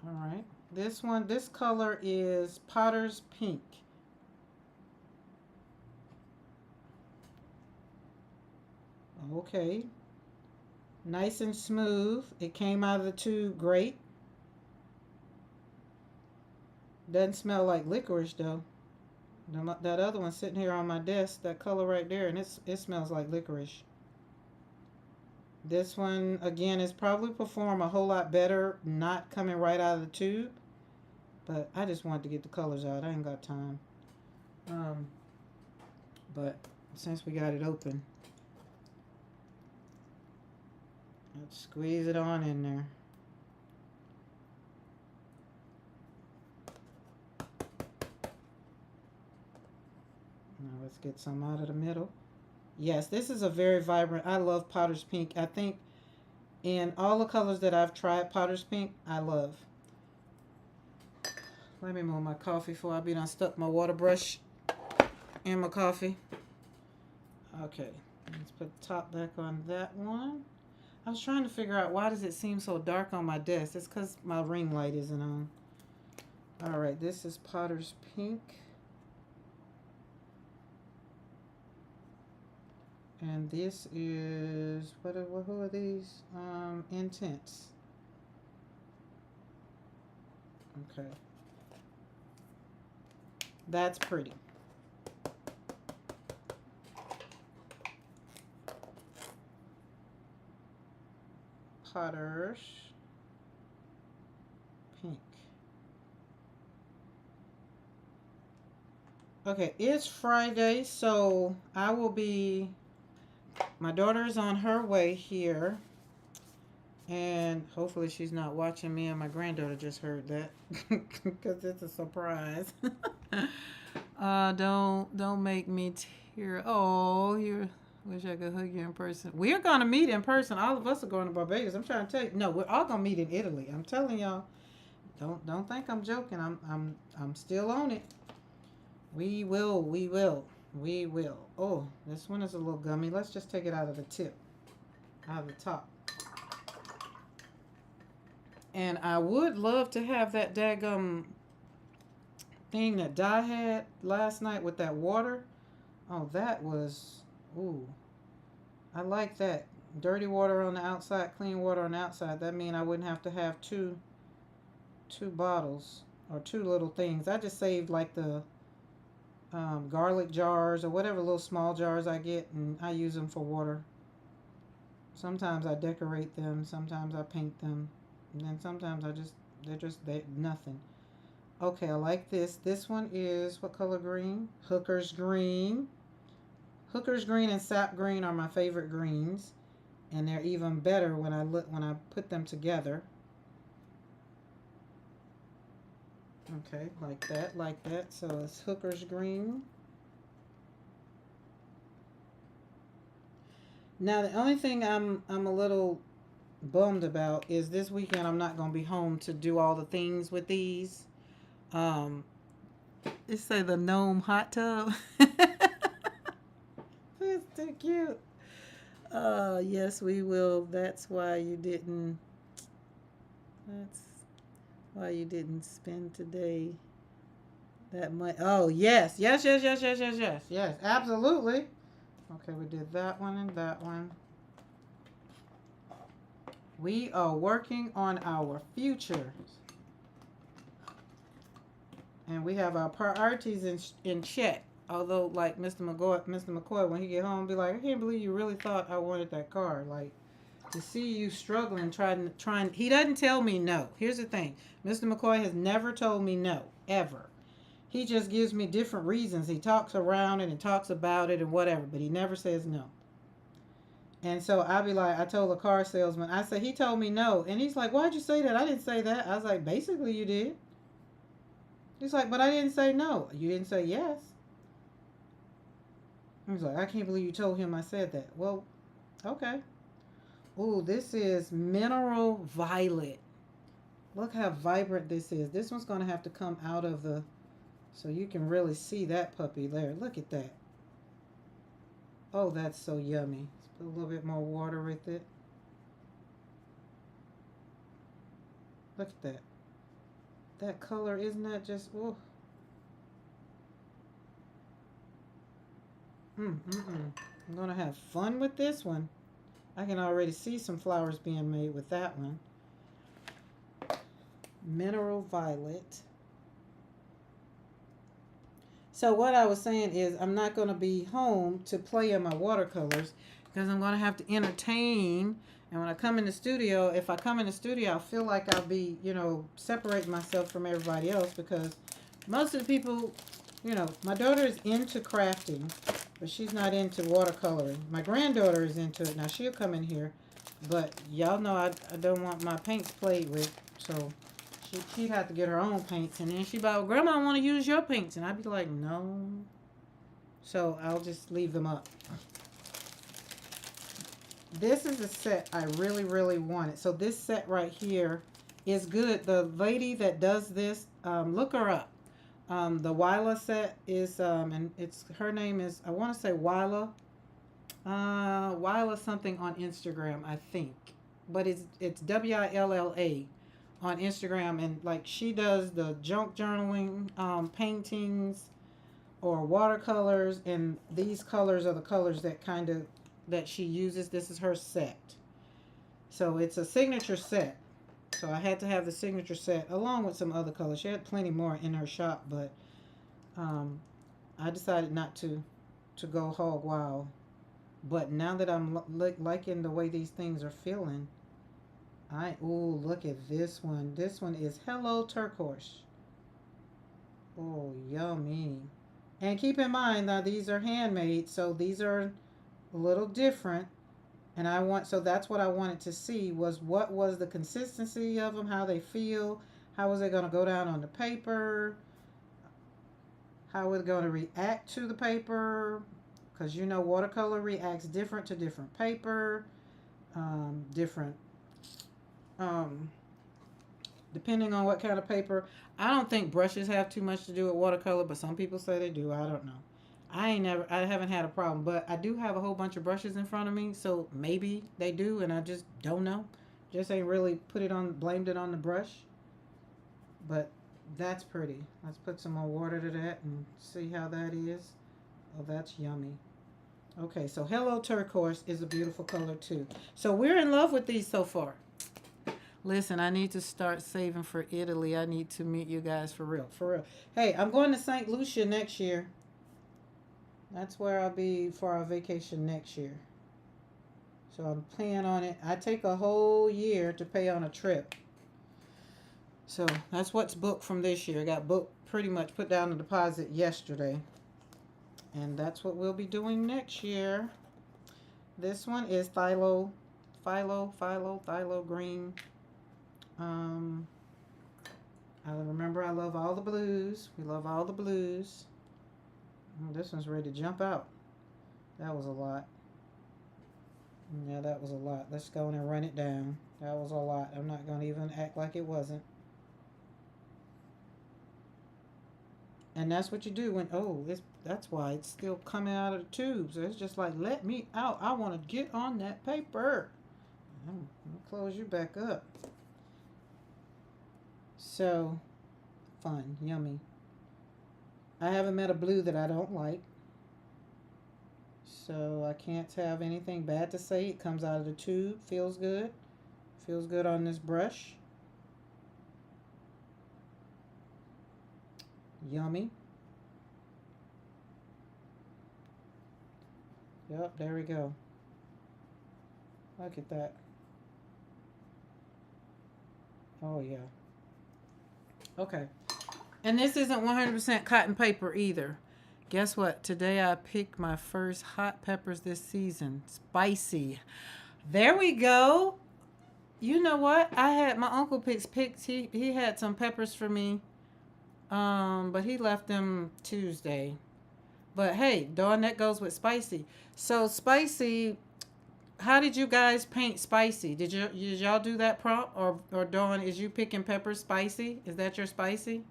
all right. This one, this color is Potter's Pink. Okay, nice and smooth. It came out of the tube great. Doesn't smell like licorice though. That other one sitting here on my desk, that color right there, and it smells like licorice. This one again is probably perform a whole lot better not coming right out of the tube, but I just wanted to get the colors out. I ain't got time. Um, but since we got it open, let's squeeze it on in there. Now let's get some out of the middle. Yes, this is a very vibrant. I love Potter's Pink. I think in all the colors that I've tried, Potter's Pink, I love. Let me move my coffee before I be done stuck my water brush in my coffee. Okay, let's put the top back on that one. I was trying to figure out why does it seem so dark on my desk. It's because my ring light isn't on. All right, this is Potter's Pink. And this is, who are these? Intense. Okay. That's pretty. Potter's Pink. Okay, it's Friday, so I will be, my daughter is on her way here, and hopefully she's not watching me, and my granddaughter just heard that because it's a surprise. Don't make me tear. Oh, you wish I could hug you in person. We're gonna meet in person. All of us are going to Barbados. I'm trying to tell you. No, we're all gonna meet in Italy. I'm telling y'all. Don't think I'm joking. I'm still on it. We will. We will. We will. Oh, this one is a little gummy. Let's just take it out of the tip, out of the top. And I would love to have that daggum thing that Di had last night with that water. Oh, that was, ooh, I like that. Dirty water on the outside, clean water on the outside. That means I wouldn't have to have two bottles or two little things. I just saved like the garlic jars or whatever little small jars I get, and I use them for water. Sometimes I decorate them, sometimes I paint them, and then sometimes they're nothing. Okay, I like this. This one is what color green? Hooker's green. Hooker's green and sap green are my favorite greens, and they're even better when I put them together. Okay, like that, like that. So it's Hooker's green. Now the only thing I'm a little bummed about is this weekend I'm not gonna be home to do all the things with these. Um, it say the gnome hot tub. It's too cute. Yes, we will. That's why you didn't. That's why you didn't spend today that much. Oh, yes. Yes, yes, yes, yes, yes, yes. Yes, absolutely. Okay, we did that one and that one. We are working on our future. And we have our priorities in check. Although, like Mr. McCoy, when he get home, be like, I can't believe you really thought I wanted that car. Like, to see you struggling, trying. He doesn't tell me no. Here's the thing. Mr. McCoy has never told me no, ever. He just gives me different reasons. He talks around it and talks about it and whatever, but he never says no. And so I be like, I told the car salesman, I said, he told me no. And he's like, why'd you say that? I didn't say that. I was like, basically you did. He's like, but I didn't say no. You didn't say yes. He's like, I can't believe you told him I said that. Well, okay. Ooh, this is mineral violet. Look how vibrant this is. This one's going to have to come out of the, so you can really see that puppy there. Look at that. Oh, that's so yummy. Let's put a little bit more water with it. Look at that. That color, isn't that just, oh, I'm gonna have fun with this one. I can already see some flowers being made with that one. Mineral violet. So what I was saying is I'm not going to be home to play in my watercolors because I'm going to have to entertain. And when I come in the studio, if I come in the studio, I feel like I'll be, separating myself from everybody else because most of the people, my daughter is into crafting, but she's not into watercoloring. My granddaughter is into it. Now she'll come in here, but y'all know I don't want my paints played with, so she'd have to get her own paints, and then she'd be like, Grandma, I want to use your paints. And I'd be like, no. So I'll just leave them up. This is a set I really, really wanted. So this set right here is good. The lady that does this, look her up. The Wyla set is, and her name is, I want to say Wyla. Wyla something on Instagram, I think. But it's Willa on Instagram, and like she does the junk journaling paintings or watercolors, and these colors are the colors that she uses. This is her set, so it's a signature set, so I had to have the signature set along with some other colors. She had plenty more in her shop, but I decided not to go hog wild. But now that I'm liking the way these things are feeling, ooh, look at this one. This one is Hello Turquoise. Oh, yummy. And keep in mind now these are handmade, so these are a little different. And so that's what I wanted to see was what was the consistency of them, how they feel, how was it going to go down on the paper, how was it going to react to the paper, because watercolor reacts different to different paper, different depending on what kind of paper. I don't think brushes have too much to do with watercolor, but some people say they do. I don't know. I haven't had a problem, but I do have a whole bunch of brushes in front of me, so maybe they do, and I just don't know. Just ain't really blamed it on the brush. But that's pretty. Let's put some more water to that and see how that is. Oh, that's yummy. Okay, so Hello Turquoise is a beautiful color too. So we're in love with these so far. Listen, I need to start saving for Italy. I need to meet you guys for real. For real. Hey, I'm going to St. Lucia next year. That's where I'll be for our vacation next year. So I'm planning on it. I take a whole year to pay on a trip. So that's what's booked from this year. I got booked, pretty much put down a deposit yesterday. And that's what we'll be doing next year. This one is phthalo green. I remember I love all the blues. We love all the blues. This one's ready to jump out. That was a lot. Yeah, that was a lot. Let's go in and run it down. That was a lot. I'm not going to even act like it wasn't. And that's what you do when, that's why it's still coming out of the tubes. It's just like, let me out. I want to get on that paper. I'm going to close you back up. So, fun. Yummy. I haven't met a blue that I don't like. So, I can't have anything bad to say. It comes out of the tube. Feels good. Feels good on this brush. Yummy. Yep, there we go. Look at that. Oh, yeah. Okay. And this isn't 100% cotton paper either. Guess what? Today I picked my first hot peppers this season. Spicy. There we go. You know what? I had my uncle picked. He had some peppers for me. But he left them Tuesday. But hey, darn, that goes with spicy. So spicy, how did you guys paint spicy? Did y'all do that prompt, or Dawn, is you picking pepper spicy? Is that your spicy?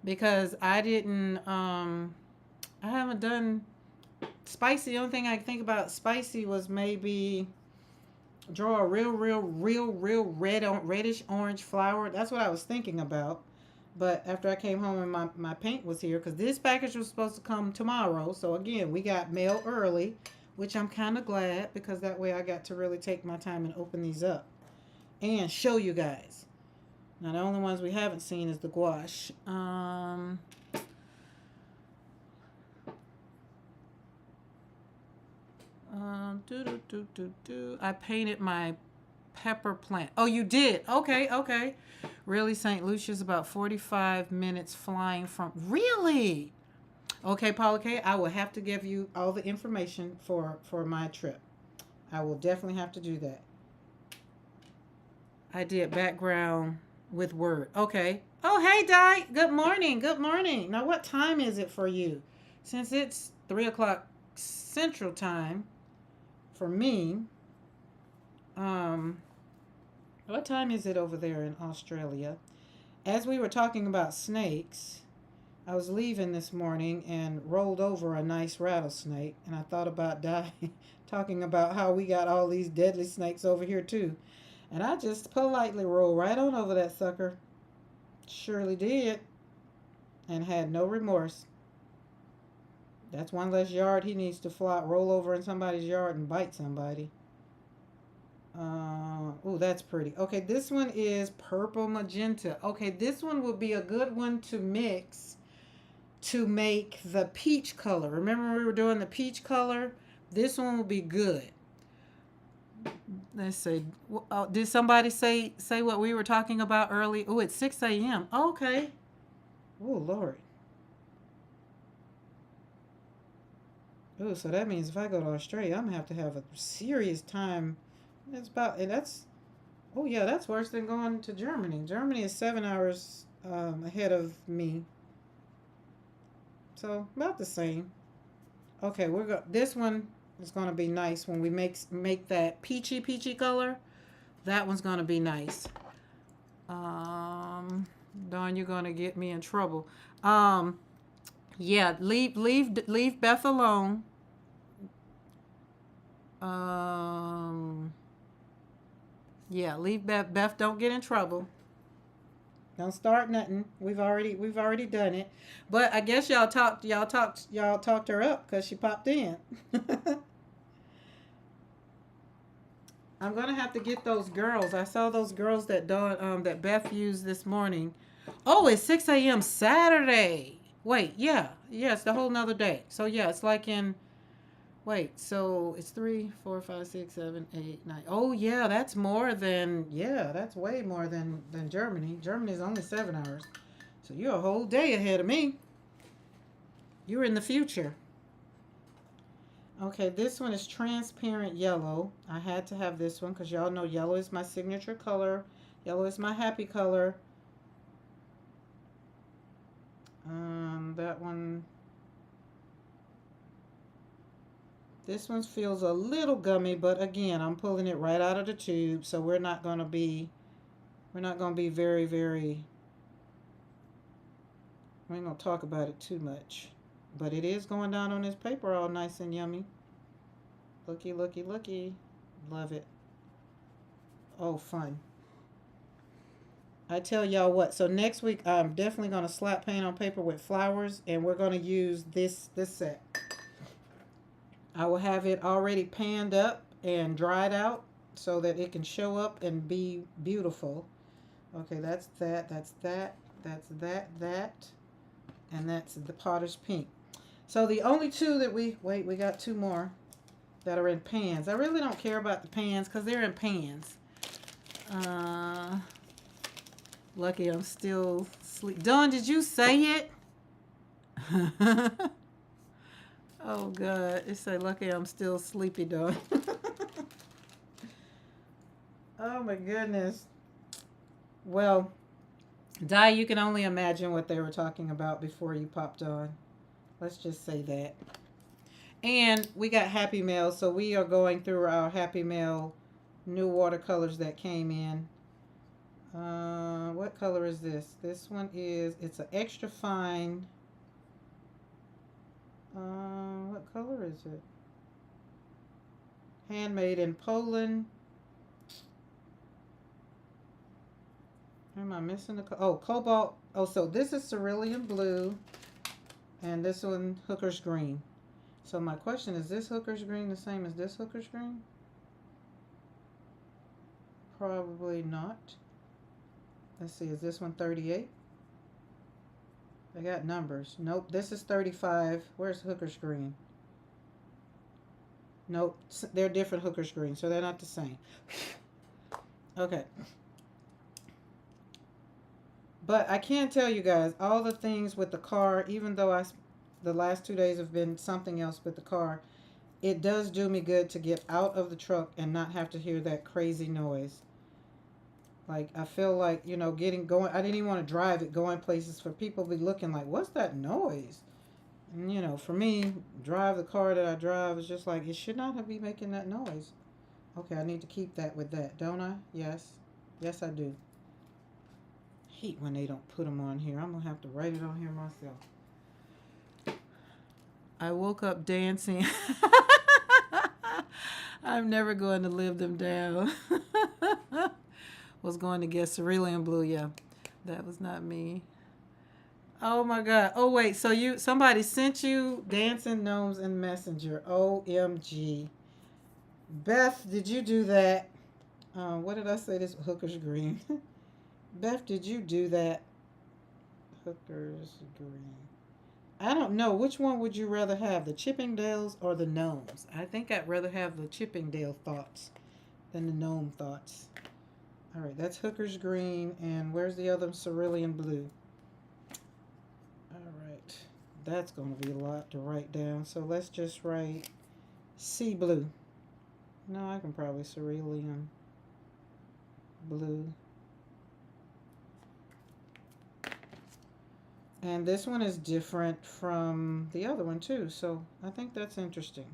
Because I didn't. I haven't done Spicy, the only thing I think about spicy was maybe draw a real reddish orange flower. That's what I was thinking about. But after I came home and my paint was here, because this package was supposed to come tomorrow. So again, we got mail early, which I'm kind of glad, because that way I got to really take my time and open these up and show you guys. Now the only ones we haven't seen is the gouache. I painted my pepper plant. Oh, you did? Okay, okay. Really, St. Lucia's about 45 minutes flying from. Really? Okay, Paula K. I will have to give you all the information for my trip. I will definitely have to do that. I did background with Word. Okay. Oh, hey, Di. Good morning. Good morning. Now, what time is it for you? Since it's 3 o'clock Central Time for me, what time is it over there in Australia? As we were talking about snakes, I was leaving this morning and rolled over a nice rattlesnake, and I thought about talking about how we got all these deadly snakes over here too. And I just politely rolled right on over that sucker. Surely did. And had no remorse. That's one less yard he needs to roll over in somebody's yard and bite somebody. Oh, that's pretty. Okay, this one is purple magenta. Okay, this one would be a good one to mix to make the peach color. Remember we were doing the peach color? This one will be good. Let's see. Did somebody say what we were talking about early? Oh, it's 6 a.m. Okay. Oh, Lord. Oh, so that means if I go to Australia, I'm going to have a serious time. Oh, yeah, that's worse than going to Germany. Germany is 7 hours ahead of me. So, about the same. Okay, this one is going to be nice when we make that peachy color. That one's going to be nice. Darn, you're going to get me in trouble. Yeah, leave Beth alone. Yeah, leave Beth. Beth, don't get in trouble. Don't start nothing. We've already done it. But I guess y'all talked her up because she popped in. I'm gonna have to get those girls. I saw those girls that Beth used this morning. Oh, it's 6 a.m. Saturday. Wait, yeah, it's the whole nother day. So yeah, it's like in. Wait, so it's 3, 4, 5, 6, 7, 8, 9. Oh yeah, that's way more than Germany. Germany's only 7 hours. So you're a whole day ahead of me. You're in the future. Okay, this one is transparent yellow. I had to have this one because y'all know yellow is my signature color. Yellow is my happy color. That one. This one feels a little gummy, but again, I'm pulling it right out of the tube, so we're not going to be very, very, we ain't going to talk about it too much. But it is going down on this paper all nice and yummy. Looky, looky, looky. Love it. Oh, fun. I tell y'all what, so next week I'm definitely going to slap paint on paper with flowers, and we're going to use this set. I will have it already panned up and dried out so that it can show up and be beautiful. Okay, that's that, and that's the Potter's Pink. So the only two that we got two more that are in pans. I really don't care about the pans because they're in pans. Lucky I'm still asleep. Dawn, did you say it? Oh, God. It say, lucky I'm still sleepy, Dawn. Oh, my goodness. Well, Di, you can only imagine what they were talking about before you popped on. Let's just say that. And we got Happy Mail, so we are going through our Happy Mail new watercolors that came in. What color is this? This one it's an extra fine. What color is it? Handmade in Poland. Am I missing the, oh, cobalt. Oh, so this is cerulean blue, and this one hooker's green. So my question is this hooker's green the same as this hooker's green? Probably not. Let's see, is this one 38? They got numbers. Nope, this is 35. Where's hooker's green? Nope, they're different hooker's green, so they're not the same. Okay. But I can't tell you guys all the things with the car, even though the last 2 days have been something else with the car. It does do me good to get out of the truck and not have to hear that crazy noise. Like, I feel like, you know, going, I didn't even want to drive it, going places for people to be looking like, what's that noise? And, you know, for me, drive the car that I drive is just like, it should not be making that noise. Okay, I need to keep that with that, don't I? Yes. Yes, I do. Hate when they don't put them on here. I'm going to have to write it on here myself. I woke up dancing. I'm never going to live them down. Was going to guess cerulean blue. Yeah, that was not me. Oh my God. Oh wait, so somebody sent you Dancing Gnomes in Messenger. OMG. Beth, did you do that? What did I say? This hooker's green. Beth, did you do that? Hooker's green. I don't know. Which one would you rather have, the Chippendales or the gnomes? I think I'd rather have the Chippendale thoughts than the gnome thoughts. All right, that's hooker's green. And where's the other cerulean blue? All right, that's going to be a lot to write down. So let's just write sea blue. No, I can probably cerulean blue. And this one is different from the other one too. So I think that's interesting.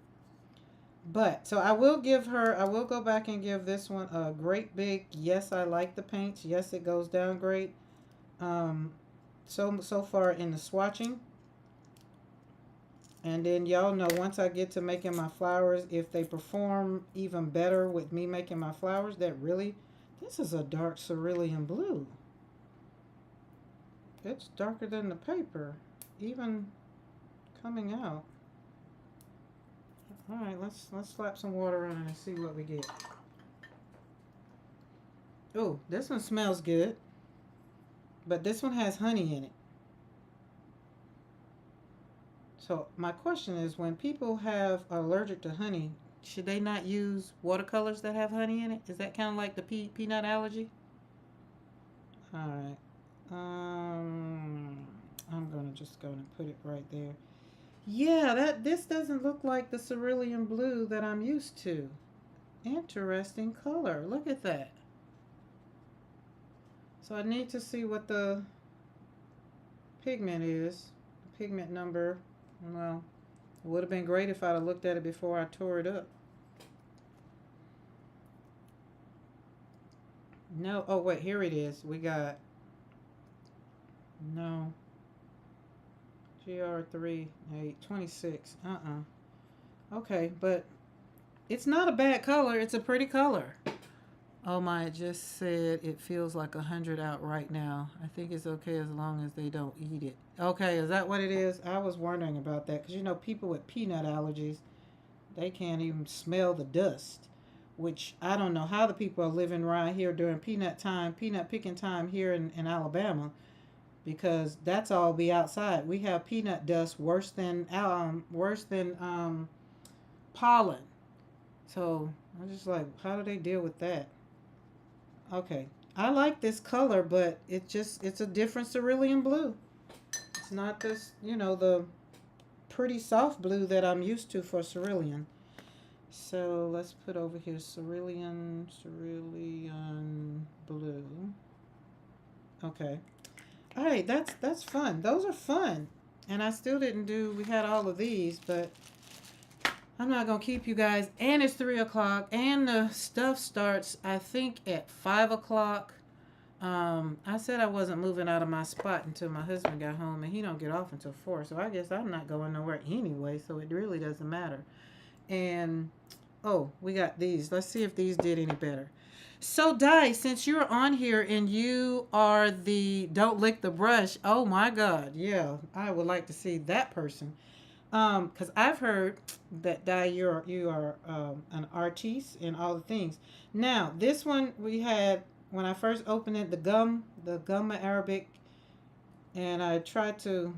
But, so I will go back and give this one a great big, yes, I like the paints. Yes, it goes down great. So far in the swatching. And then y'all know once I get to making my flowers, if they perform even better with me making my flowers, this is a dark cerulean blue. It's darker than the paper, even coming out. All right, let's slap some water on it and see what we get. Oh, this one smells good, but this one has honey in it. So my question is, when people are allergic to honey, should they not use watercolors that have honey in it? Is that kind of like the peanut allergy? All right. I'm just gonna put it right there. Yeah, this doesn't look like the cerulean blue that I'm used to. Interesting color. Look at that. So I need to see what the pigment is. The pigment number. Well, it would have been great if I'd have looked at it before I tore it up. No. Oh, wait. Here it is. We got... No. GR3, 26. Okay, but it's not a bad color. It's a pretty color. Oh my, it just said it feels like 100 out right now. I think it's okay as long as they don't eat it. Okay, is that what it is? I was wondering about that because, you know, people with peanut allergies, they can't even smell the dust, which I don't know how the people are living right here during peanut picking time here in Alabama. Because that's all be outside. We have peanut dust worse than pollen. So I'm just like, how do they deal with that? Okay, I like this color, but it's a different cerulean blue. It's not this, you know, the pretty soft blue that I'm used to for cerulean. So let's put over here cerulean blue. Okay. All right, that's fun. Those are fun. And I still didn't we had all of these, but I'm not going to keep you guys. And it's 3 o'clock, and the stuff starts, I think, at 5 o'clock. I said I wasn't moving out of my spot until my husband got home, and he don't get off until 4. So I guess I'm not going nowhere anyway. So it really doesn't matter. And oh, we got these. Let's see if these did any better. So Di, since you're on here and you are the don't lick the brush, oh my God, yeah, I would like to see that person. Because I've heard that Di, you are an artiste and all the things. Now this one we had when I first opened it, the gum Arabic, and I tried to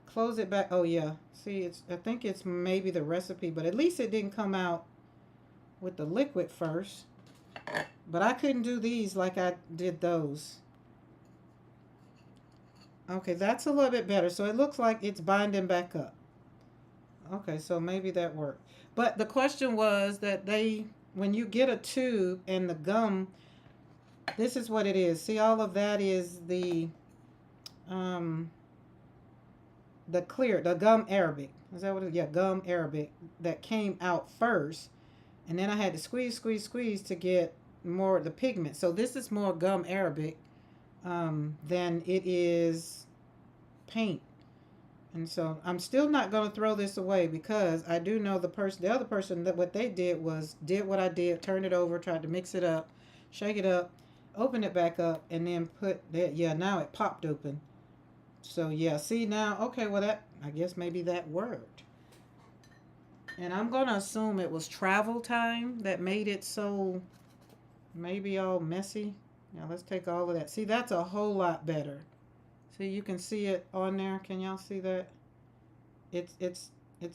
close it back. Oh yeah, see, it's I think it's maybe the recipe, but at least it didn't come out with the liquid first. But I couldn't do these like I did those. Okay, that's a little bit better. So it looks like it's binding back up. Okay, so maybe that worked. But the question was that when you get a tube and the gum, this is what it is. See, all of that is um, the gum Arabic. Is that what it is? Yeah, gum Arabic that came out first. And then I had to squeeze, squeeze, squeeze to get more of the pigment. So this is more gum Arabic than it is paint. And so I'm still not going to throw this away because I do know the other person, that what they did was did what I did, turned it over, tried to mix it up, shake it up, open it back up, and then put that. Yeah, now it popped open. So yeah, see now, okay, well that, I guess maybe that worked. And I'm going to assume it was travel time that made it so maybe all messy. Now let's take all of that. See, that's a whole lot better. See, you can see it on there. Can y'all see that? It's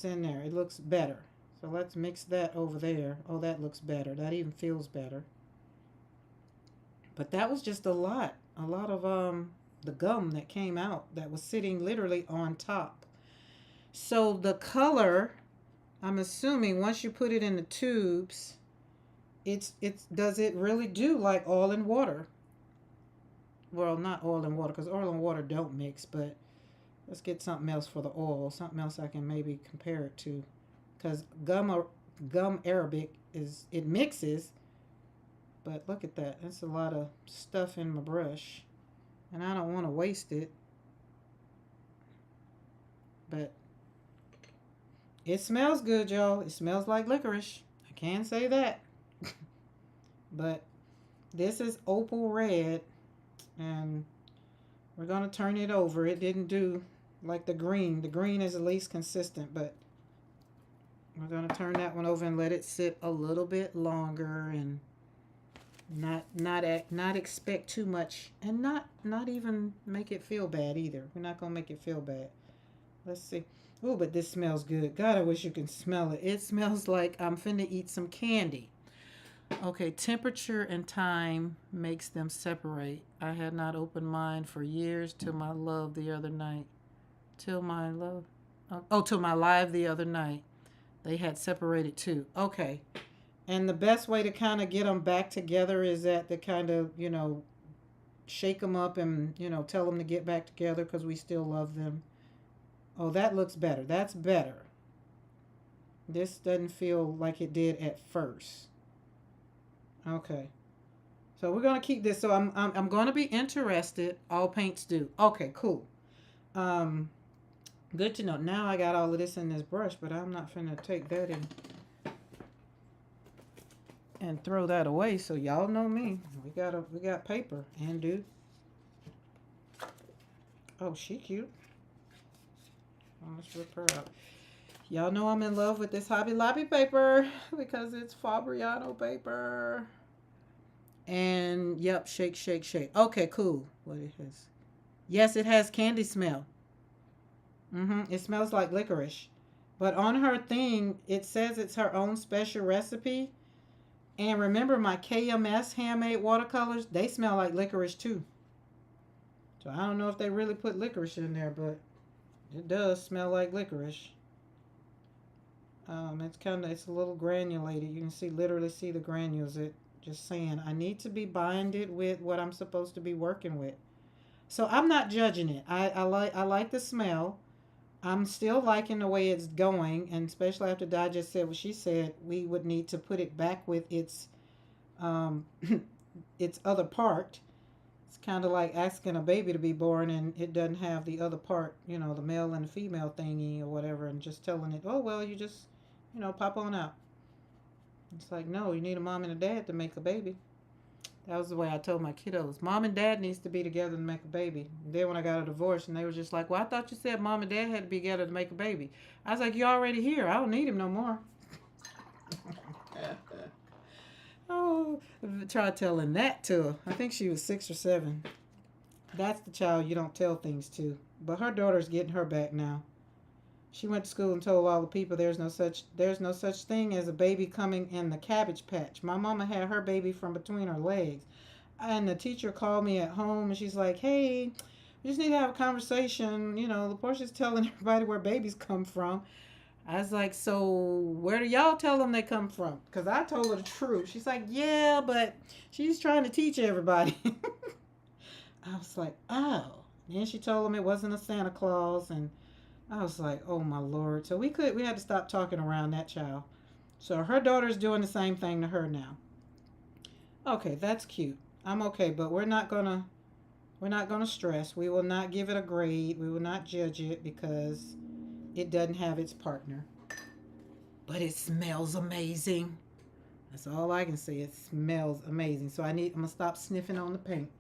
in there. It looks better. So let's mix that over there. Oh, that looks better. That even feels better. But that was just a lot. A lot of the gum that came out that was sitting literally on top. So the color, I'm assuming once you put it in the tubes, it's does it really do like oil and water? Well, not oil and water because oil and water don't mix, but let's get something else for the oil, something else I can maybe compare it to, because gum Arabic it mixes, but look at that, that's a lot of stuff in my brush, and I don't want to waste it, but it smells good, y'all. It smells like licorice. I can say that. But this is opal red, and we're going to turn it over. It didn't do like the green. The green is at least consistent, but we're going to turn that one over and let it sit a little bit longer and not expect too much, and not even make it feel bad either. We're not going to make it feel bad. Let's see. Oh, but this smells good. God, I wish you can smell it. It smells like I'm finna eat some candy. Okay, temperature and time makes them separate. I had not opened mine for years till my love the other night. Till my love. Oh, till my live the other night. They had separated too. Okay. And the best way to kind of get them back together is that to kind of, shake them up and, tell them to get back together because we still love them. Oh, that looks better. That's better. This doesn't feel like it did at first. Okay. So we're gonna keep this. So I'm gonna be interested. All paints do. Okay, cool. Um, Good to know. Now I got all of this in this brush, but I'm not finna take that and throw that away. So y'all know me. We got paper and do. Oh, she cute. Oh, let's rip her out. Y'all know I'm in love with this Hobby Lobby paper because it's Fabriano paper. And yep, shake, shake, shake. Okay, cool. What it has? Yes, it has candy smell. It smells like licorice. But on her thing, it says it's her own special recipe. And remember my KMS handmade watercolors, they smell like licorice too. So I don't know if they really put licorice in there, but it does smell like licorice. It's a little granulated. You can literally see the granules. It just saying I need to be binded with what I'm supposed to be working with. So I'm not judging it. I like the smell. I'm still liking the way it's going, and especially after Di just said what she said, we would need to put it back with its its other part. It's kind of like asking a baby to be born and it doesn't have the other part, you know, the male and the female thingy or whatever, and just telling it, oh, well, you just, you know, pop on out. It's like, no, you need a mom and a dad to make a baby. That was the way I told my kiddos. Mom and dad needs to be together to make a baby. And then when I got a divorce, and they were just like, well, I thought you said mom and dad had to be together to make a baby. I was like, you're already here. I don't need him no more. Oh, try telling that to her. I think she was 6 or 7. That's the child you don't tell things to. But her daughter's getting her back now. She went to school and told all the people there's no such thing as a baby coming in the cabbage patch. My mama had her baby from between her legs. And the teacher called me at home and she's like, hey, we just need to have a conversation. You know, Portia's telling everybody where babies come from. I was like, so where do y'all tell them they come from? Because I told her the truth. She's like, yeah, but she's trying to teach everybody. I was like, oh. Then she told them it wasn't a Santa Claus. And I was like, oh my Lord. So we had to stop talking around that child. So her daughter's doing the same thing to her now. Okay, that's cute. I'm okay, but we're not gonna stress. We will not give it a grade. We will not judge it because it doesn't have its partner. But it smells amazing. That's all I can say. It smells amazing. So I'm gonna stop sniffing on the paint.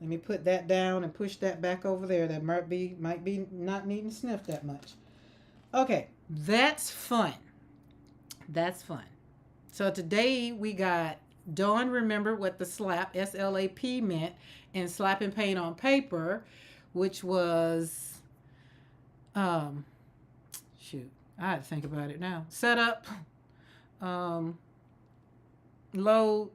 Let me put that down and push that back over there. That might be not needing to sniff that much. Okay, that's fun. That's fun. So today we got Dawn remembered what the slap SLAP meant in slapping paint on paper, which was shoot, I had to think about it now. Set up, load.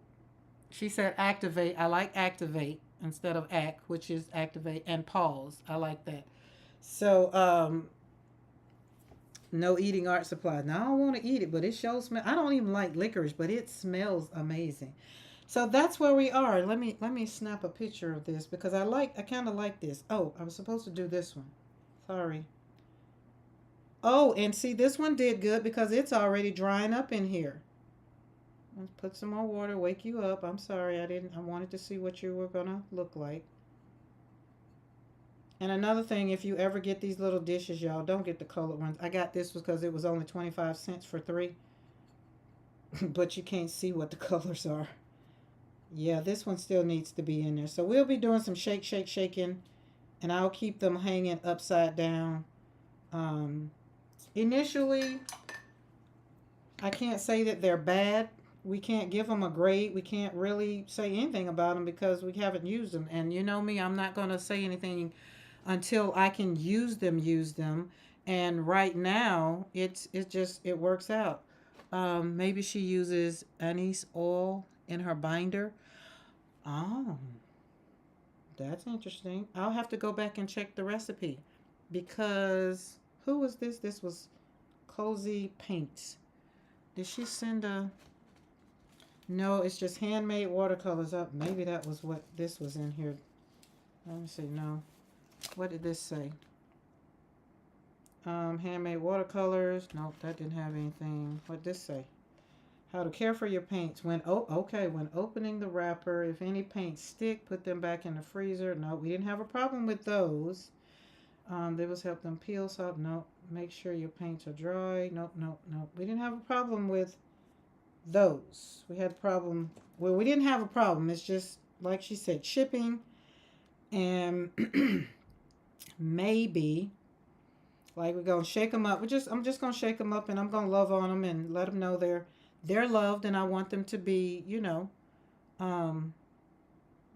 She said activate. I like activate instead of act, which is activate, and pause. I like that. So no eating art supply. Now I don't want to eat it, but it shows me. I don't even like licorice, but it smells amazing. So that's where we are. Let me snap a picture of this because I kind of like this. Oh, I was supposed to do this one. Sorry. Oh, and see, this one did good because it's already drying up in here. Let's put some more water, wake you up. I'm sorry, I wanted to see what you were gonna look like. And another thing, if you ever get these little dishes, y'all, don't get the colored ones. I got this because it was only 25 cents for 3. But you can't see what the colors are. Yeah, this one still needs to be in there. So we'll be doing some shaking. And I'll keep them hanging upside down. Initially, I can't say that they're bad. We can't give them a grade. We can't really say anything about them because we haven't used them. And you know me, I'm not going to say anything until I can use them. And right now, it works out. Maybe she uses anise oil in her binder. Oh, that's interesting. I'll have to go back and check the recipe because who was this? This was Cozy Paints. Did she send a... No, it's just handmade watercolors up. Maybe that was what this was in here. Let me see. No. What did this say? Handmade watercolors. Nope, that didn't have anything. What did this say? How to care for your paints. When opening the wrapper, if any paints stick, put them back in the freezer. No, we didn't have a problem with those. They was help them peel soft. Nope. Make sure your paints are dry. Nope. We didn't have a problem with those. We had a problem. Well, we didn't have a problem. It's just like she said, shipping and maybe like we're gonna shake them up. I'm just gonna shake them up and I'm gonna love on them and let them know they're loved and I want them to be, I don't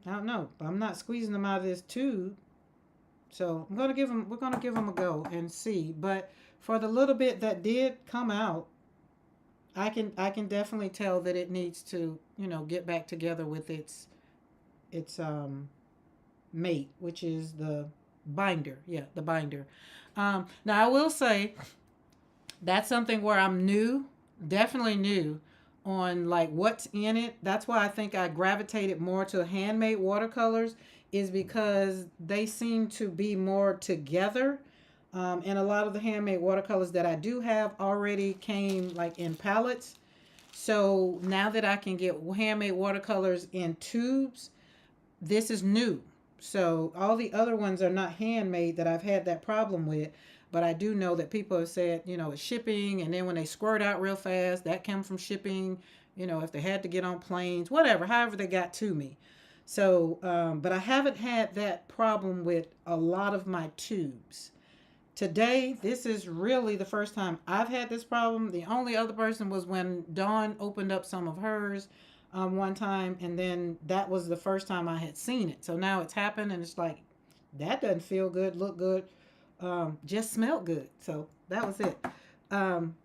know. I'm not squeezing them out of this tube. So we're gonna give them a go and see. But for the little bit that did come out, I can definitely tell that it needs to, get back together with its mate, which is the binder. Yeah, the binder. Now I will say that's something where I'm definitely new on like what's in it. That's why I think I gravitated more to handmade watercolors is because they seem to be more together. And a lot of the handmade watercolors that I do have already came like in palettes. So now that I can get handmade watercolors in tubes, this is new. So all the other ones are not handmade that I've had that problem with. But I do know that people have said, it's shipping. And then when they squirt out real fast, that comes from shipping. If they had to get on planes, whatever, however they got to me. So, but I haven't had that problem with a lot of my tubes. Today, this is really the first time I've had this problem. The only other person was when Dawn opened up some of hers one time, and then that was the first time I had seen it. So now it's happened, and it's like, that doesn't feel good, look good, just smelled good. So that was it. Um,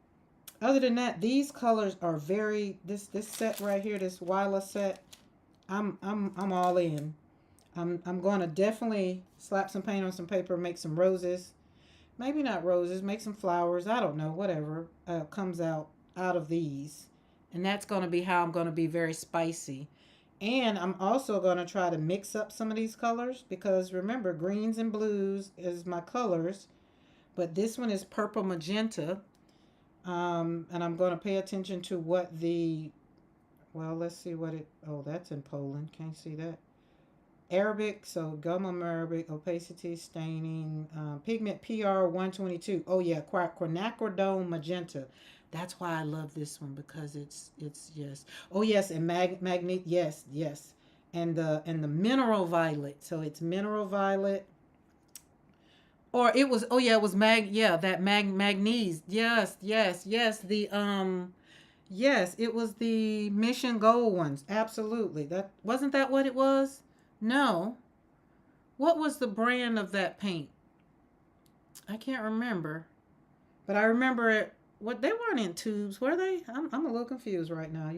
Other than that, these colors are very this set right here, this Wila set. I'm all in. I'm going to definitely slap some paint on some paper, make some roses. Maybe not roses, make some flowers. I don't know, whatever comes out of these. And that's going to be how I'm going to be very spicy. And I'm also going to try to mix up some of these colors because remember, greens and blues is my colors. But this one is purple magenta. And I'm going to pay attention to what well, let's see what that's in Poland. Can't see that. Arabic, so gum Arabic, opacity, staining, pigment PR 122. Oh yeah, quinacridone magenta. That's why I love this one because it's yes. Oh yes, and magnet yes. And the mineral violet. So it's mineral violet. Or it was it was that magnesium. Yes. Yes, it was the Mission Gold ones. Absolutely. That wasn't that what it was? No. What was the brand of that paint? I can't remember. But I remember it. What they weren't in tubes, were they? I'm a little confused right now.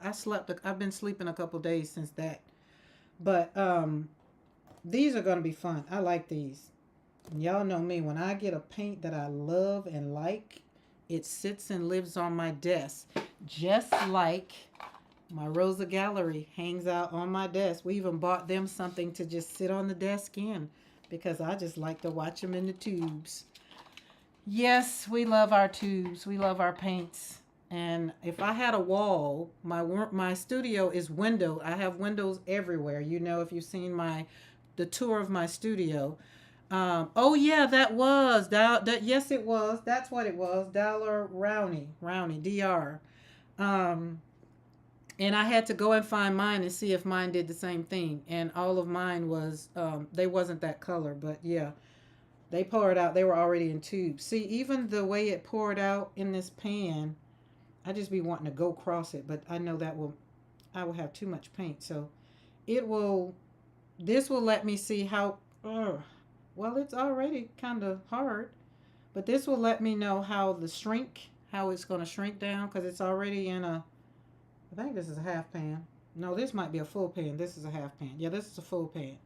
I've been sleeping a couple days since that. But these are going to be fun. I like these. And y'all know me, when I get a paint that I love and like, it sits and lives on my desk. Just like my Rosa Gallery hangs out on my desk. We even bought them something to just sit on the desk in because I just like to watch them in the tubes. Yes, we love our tubes. We love our paints. And if I had a wall, my studio is windowed. I have windows everywhere. If you've seen the tour of my studio. Oh yeah, that was yes, it was. That's what it was. Dollar Rowney, DR. Um, and I had to go and find mine and see if mine did the same thing. And all of mine was they wasn't that color, but yeah, they poured out. They were already in tubes. See, even the way it poured out in this pan, I just be wanting to go across it, but I know I will have too much paint, so it will. This will let me see how. Well, it's already kind of hard, but this will let me know how it's going to shrink down because it's already in I think this is a half pan. No, this might be a full pan. This is a half pan. Yeah, this is a full pan.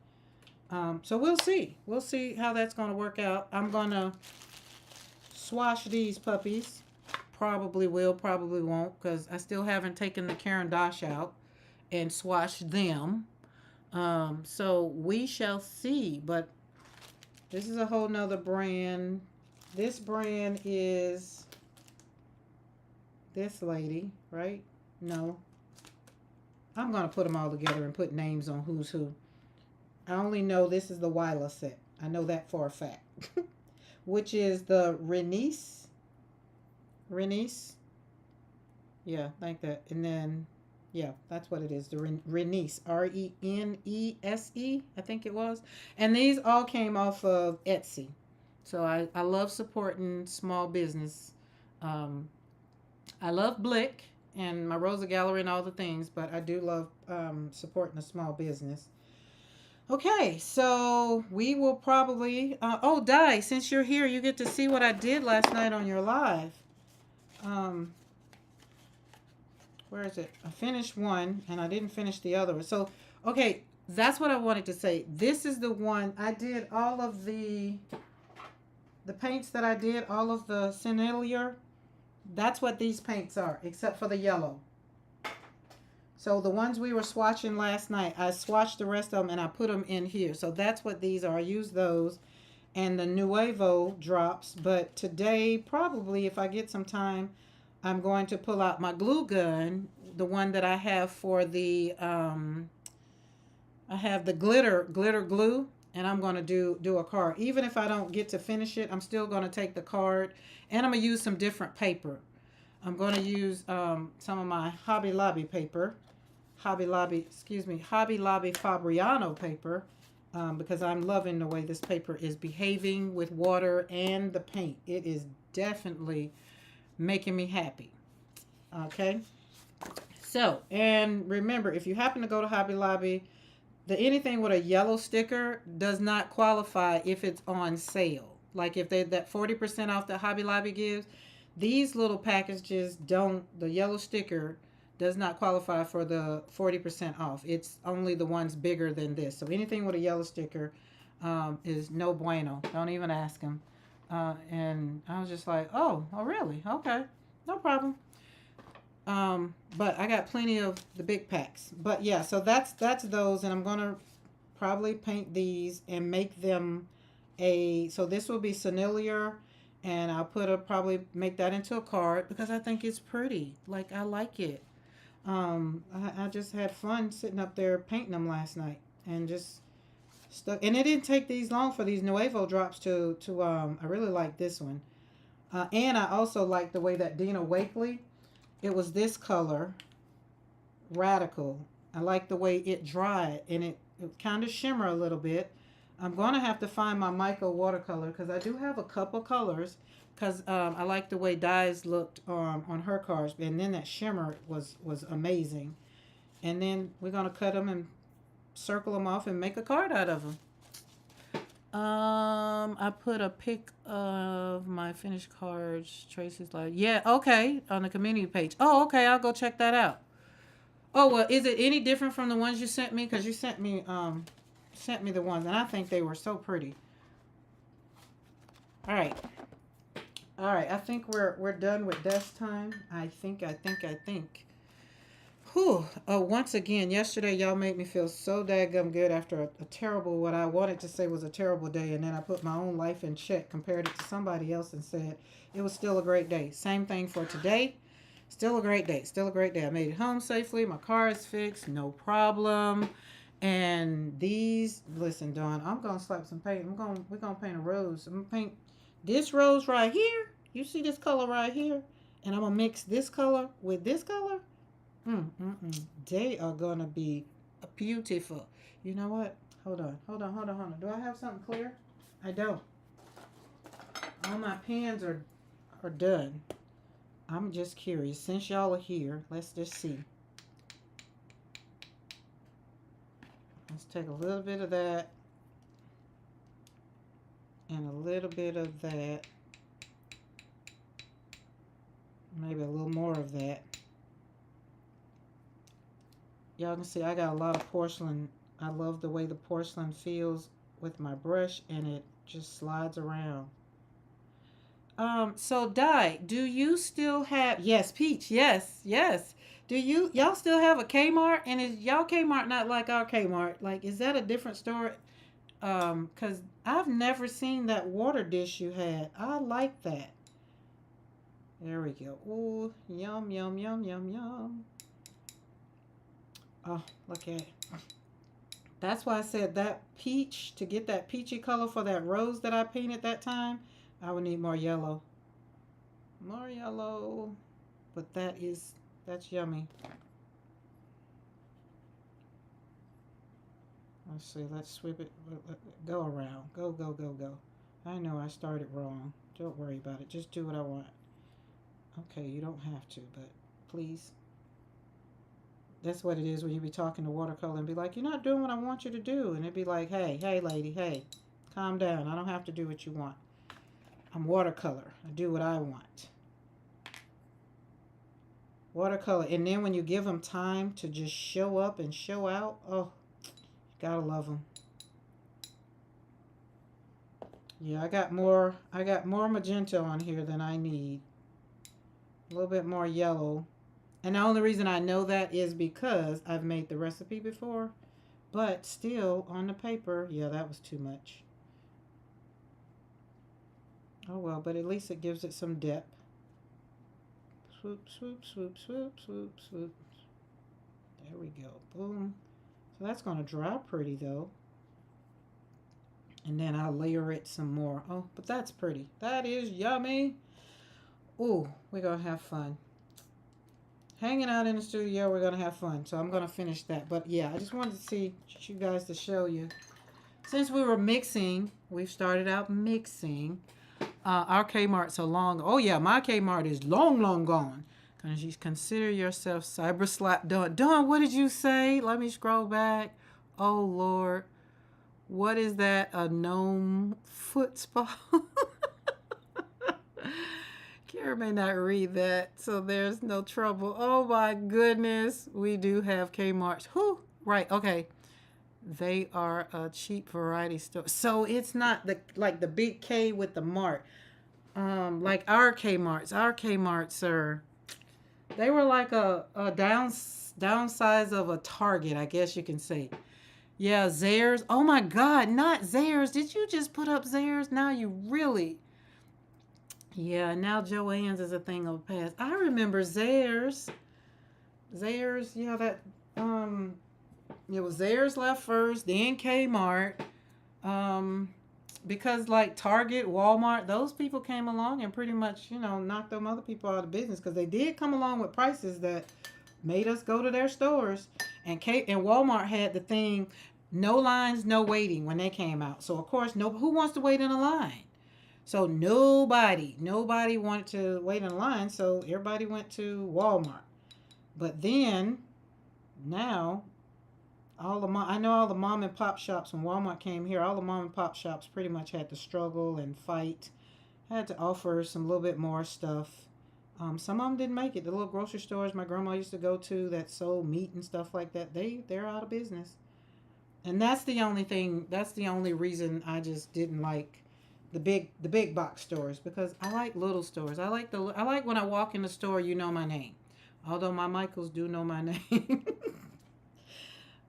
So we'll see. We'll see how that's going to work out. I'm going to swash these puppies. Probably will, probably won't because I still haven't taken the Caran d'Ache out and swashed them. So we shall see. But this is a whole nother brand. This brand is this lady, right? No. I'm going to put them all together and put names on who's who. I only know this is the Wila set. I know that for a fact. Which is the Renice. Yeah, like that. And then, yeah, that's what it is. The Renice. Renese. I think it was. And these all came off of Etsy. So I love supporting small business. I love Blick and my Rosa Gallery and all the things, but I do love supporting a small business. Okay, so we will probably... Di, since you're here, you get to see what I did last night on your live. Where is it? I finished one, and I didn't finish the other one. So, okay, that's what I wanted to say. This is the one. I did all of the paints that I did, all of the Sennelier. That's what these paints are, except for the yellow. So the ones we were swatching last night, I swatched the rest of them and I put them in here. So that's what these are. I use those and the Nuevo drops. But today, probably if I get some time, I'm going to pull out my glue gun, the one that I have for the I have the glitter glue, and I'm going to do a card. Even if I don't get to finish it, I'm still going to take the card, and I'm going to use some different paper. I'm going to use some of my Hobby Lobby paper, Hobby Lobby Fabriano paper, because I'm loving the way this paper is behaving with water and the paint. It is definitely making me happy. Okay. So, and remember, if you happen to go to Hobby Lobby, the anything with a yellow sticker does not qualify if it's on sale. Like if they that 40% off that Hobby Lobby gives, these little packages don't. The yellow sticker does not qualify for the 40% off. It's only the ones bigger than this. So anything with a yellow sticker is no bueno. Don't even ask them. And I was just like, oh, really? Okay, no problem. But I got plenty of the big packs. But yeah, so that's those, and I'm gonna probably paint these and make them a. So this will be Sennelier, and I'll probably make that into a card because I think it's pretty. Like I like it. I just had fun sitting up there painting them last night and just stuck. And it didn't take these long for these Nuevo drops to. I really like this one, and I also like the way that Dina Wakley. It was this color, Radical. I like the way it dried, and it kind of shimmer a little bit. I'm going to have to find my Michael watercolor because I do have a couple colors because I like the way dyes looked on her cards. And then that shimmer was amazing. And then we're going to cut them and circle them off and make a card out of them. I put a pic of my finished cards. Tracy's like, yeah, okay, on the community page. Oh, okay, I'll go check that out. Oh well, is it any different from the ones you sent me? Because you sent me the ones, and I think they were so pretty. All right, all right. I think we're done with desk time. I think. Whew. Oh, once again, yesterday y'all made me feel so daggum good after a terrible, what I wanted to say was a terrible day, and then I put my own life in check, compared it to somebody else, and said it was still a great day. Same thing for today. Still a great day. Still a great day. I made it home safely. My car is fixed. No problem. And these, listen, Dawn, I'm gonna slap some paint. We're gonna paint a rose. I'm gonna paint this rose right here. You see this color right here? And I'm gonna mix this color with this color. They are gonna be beautiful. You know what? Hold on. Do I have something clear? I don't. All my pens are done. I'm just curious. Since y'all are here, let's just see. Let's take a little bit of that and a little bit of that. Maybe a little more of that. Y'all can see I got a lot of porcelain. I love the way the porcelain feels with my brush, and it just slides around. So Di, do you still have, yes, Peach, yes. Do y'all still have a Kmart? And is y'all Kmart not like our Kmart? Like, is that a different store? Cause I've never seen that water dish you had. I like that. There we go. Ooh, yum, yum, yum, yum, yum. Oh, look at it. That's why I said that peach, to get that peachy color for that rose that I painted that time, I would need more yellow. More yellow. But that's yummy. Let's see, let's sweep it. Go around. Go. I know I started wrong. Don't worry about it. Just do what I want. Okay, you don't have to, but please. That's what it is when you be talking to watercolor and be like, you're not doing what I want you to do. And it'd be like, hey, lady, hey, calm down. I don't have to do what you want. I'm watercolor. I do what I want. Watercolor. And then when you give them time to just show up and show out, oh, gotta love them. Yeah, I got more magenta on here than I need. A little bit more yellow. And the only reason I know that is because I've made the recipe before. But still, on the paper, yeah, that was too much. Oh well, but at least it gives it some depth. Swoop. There we go. Boom. So that's going to dry pretty though. And then I'll layer it some more. Oh, but that's pretty. That is yummy. Ooh, we're going to have fun. Hanging out in the studio, we're going to have fun. So I'm going to finish that. But yeah, I just wanted to see you guys to show you. Since we were mixing, we've started out mixing. Our Kmart's are long. Oh yeah, my Kmart is long, long gone. Consider yourself cyber slap Dawn. Dawn, what did you say? Let me scroll back. Oh Lord. What is that? A gnome foot spa? Kara may not read that, so there's no trouble. Oh my goodness. We do have Kmart's. Whew. Right, okay. They are a cheap variety store. So it's not the like the big K with the mart. Like our Kmart's. Our Kmart's are they were like a downsize of a Target, I guess you can say. Yeah, Zayre's. Oh my God, not Zayre's. Did you just put up Zayre's? Now you really. Yeah, now Joann's is a thing of the past. I remember Zayre's. Zayre's, yeah, that it was Zayre's left first, then Kmart. Because like Target, Walmart, those people came along and pretty much, knocked them other people out of business because they did come along with prices that made us go to their stores. And Walmart had the thing, no lines, no waiting when they came out. So of course, who wants to wait in a line? So nobody wanted to wait in a line. So everybody went to Walmart. But then now I know all the mom and pop shops when Walmart came here, all the mom and pop shops pretty much had to struggle and fight, had to offer some little bit more stuff. Some of them didn't make it. The little grocery stores my grandma used to go to that sold meat and stuff like that, they're out of business. And that's the only thing. That's the only reason I just didn't like the big box stores because I like little stores. I like when I walk in the store, you know my name. Although my Michaels do know my name.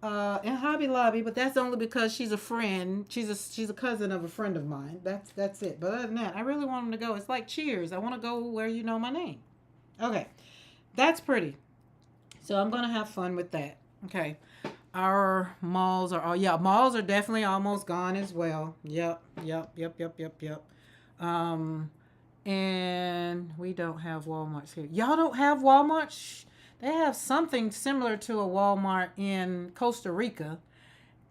And Hobby Lobby, but that's only because she's a friend. She's a cousin of a friend of mine. That's it. But other than that, I really want them to go. It's like Cheers. I want to go where you know my name. Okay, that's pretty. So I'm gonna have fun with that. Okay, our malls are malls are definitely almost gone as well. Yep. And we don't have Walmarts here. Y'all don't have Walmart? They have something similar to a Walmart in Costa Rica.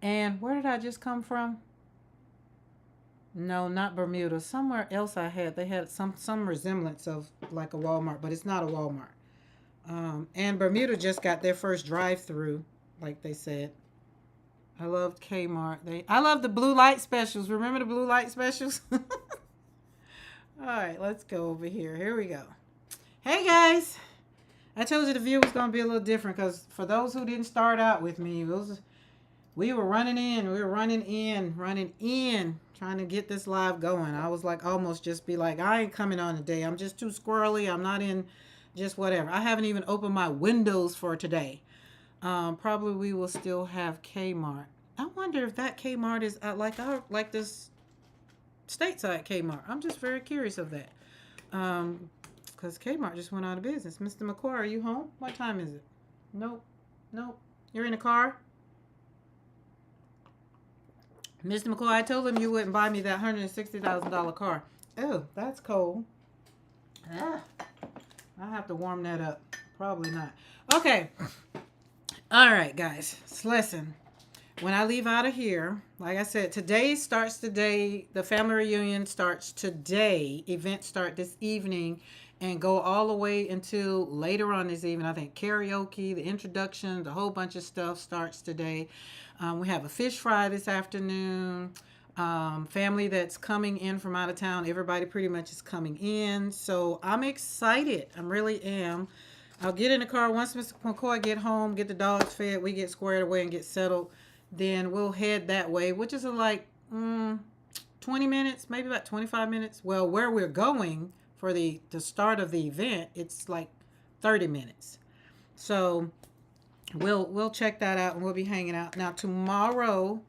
And where did I just come from? No, not Bermuda. Somewhere else they had some resemblance of like a Walmart, but it's not a Walmart. And Bermuda just got their first drive-through, like they said. I loved Kmart. I love the blue light specials. Remember the blue light specials? All right, let's go over here. Here we go. Hey guys. I told you the view was going to be a little different because for those who didn't start out with me, we were running in, trying to get this live going. I was like almost just be like, I ain't coming on today. I'm just too squirrely. I'm not in just whatever. I haven't even opened my windows for today. Probably we will still have Kmart. I wonder if that Kmart is like this stateside Kmart. I'm just very curious of that. Because Kmart just went out of business. Mr. McCoy, are you home? What time is it? Nope. You're in the car? Mr. McCoy, I told him you wouldn't buy me that $160,000 car. Oh, that's cold. I have to warm that up. Probably not. Okay. All right, guys. So listen. When I leave out of here, like I said, the family reunion starts today. Events start this evening and go all the way until later on this evening. I think karaoke, the introduction, the whole bunch of stuff starts today. We have a fish fry this afternoon. Family that's coming in from out of town. Everybody pretty much is coming in. So I'm excited. I really am. I'll get in the car once Mr. McCoy get home, get the dogs fed, we get squared away and get settled. Then we'll head that way, which is like 20 minutes, maybe about 25 minutes. Well, where we're going for the start of the event, it's like 30 minutes. So we'll check that out and we'll be hanging out. Now tomorrow,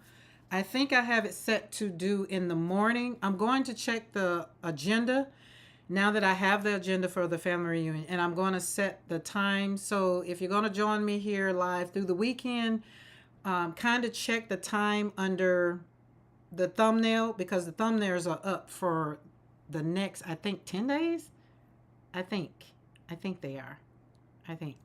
I think I have it set to do in the morning. I'm going to check the agenda now that I have the agenda for the family reunion, and I'm going to set the time. So if you're going to join me here live through the weekend, kind of check the time under the thumbnail because the thumbnails are up for the next, I think, 10 days. I think. I think they are. I think.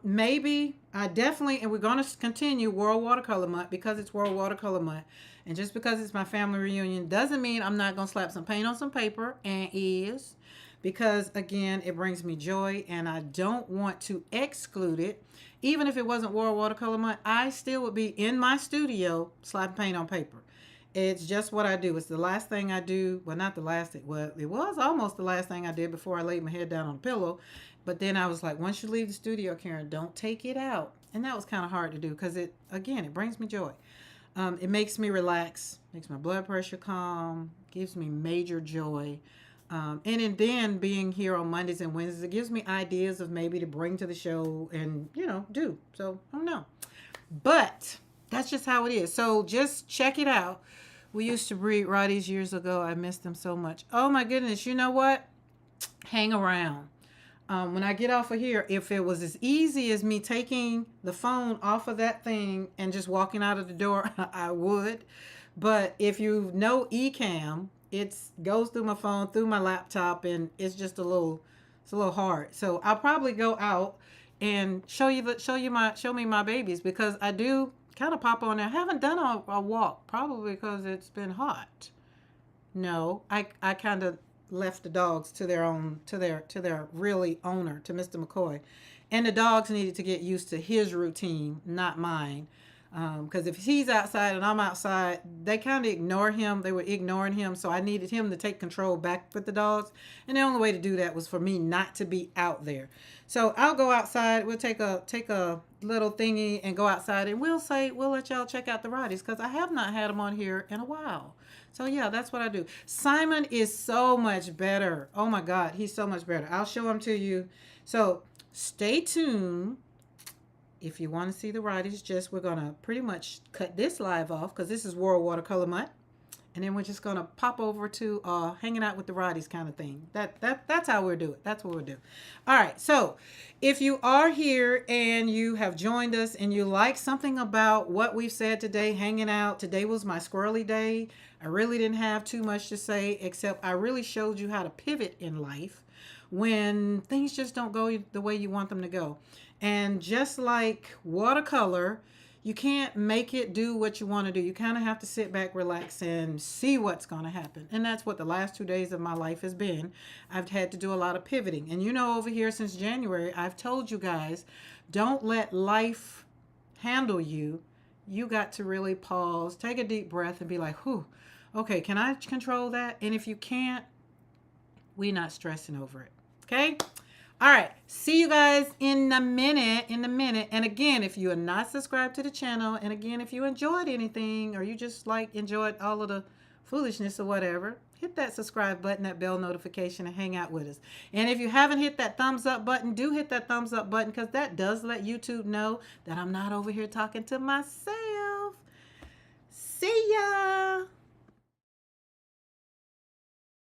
Maybe I definitely, and we're going to continue World Watercolor Month because it's World Watercolor Month. And just because it's my family reunion doesn't mean I'm not going to slap some paint on some paper, and is because, again, it brings me joy and I don't want to exclude it. Even if it wasn't World Watercolor Month, I still would be in my studio slapping paint on paper. It's just what I do. It's the last thing I do. Well, not the last thing. Well, it was almost the last thing I did before I laid my head down on the pillow. But then I was like, once you leave the studio, Karen, don't take it out. And that was kind of hard to do because it brings me joy. It makes me relax, makes my blood pressure calm, gives me major joy. And then being here on Mondays and Wednesdays, it gives me ideas of maybe to bring to the show and, do. So, I don't know. But that's just how it is. So just check it out. We used to breed Rotties years ago. I miss them so much. Oh, my goodness. You know what? Hang around. When I get off of here, if it was as easy as me taking the phone off of that thing and just walking out of the door, I would. But if you know Ecamm, it goes through my phone, through my laptop, and it's just it's a little hard. So I'll probably go out and show me my babies because I do kind of pop on there. I haven't done a walk, probably because it's been hot. No, I kind of left the dogs to their really owner, to Mr. McCoy, and the dogs needed to get used to his routine, not mine. Because if he's outside and I'm outside, they kind of ignore him. They were ignoring him, so I needed him to take control back with the dogs. And the only way to do that was for me not to be out there. So I'll go outside. We'll take a little thingy and go outside, and we'll let y'all check out the Rotties because I have not had them on here in a while. So yeah, that's what I do. Simon is so much better. Oh my God, he's so much better. I'll show him to you. So stay tuned. If you want to see the Rotties, we're going to pretty much cut this live off because this is World Watercolor Month. And then we're just going to pop over to hanging out with the Rotties kind of thing. That's how we'll do it. That's what we'll do. All right. So if you are here and you have joined us and you like something about what we've said today, hanging out, today was my squirrely day. I really didn't have too much to say, except I really showed you how to pivot in life when things just don't go the way you want them to go. And just like watercolor, you can't make it do what you want to do. You kind of have to sit back, relax, and see what's going to happen. And that's what the last 2 days of my life has been. I've had to do a lot of pivoting. And over here since January, I've told you guys, don't let life handle you. You got to really pause, take a deep breath, and be like, whew, okay, can I control that? And if you can't, we're not stressing over it. Okay? All right. See you guys in a minute. And again, if you are not subscribed to the channel, and again, if you enjoyed anything or you just enjoyed all of the foolishness or whatever, hit that subscribe button, that bell notification, and hang out with us. And if you haven't hit that thumbs up button, do hit that thumbs up button because that does let YouTube know that I'm not over here talking to myself. See ya.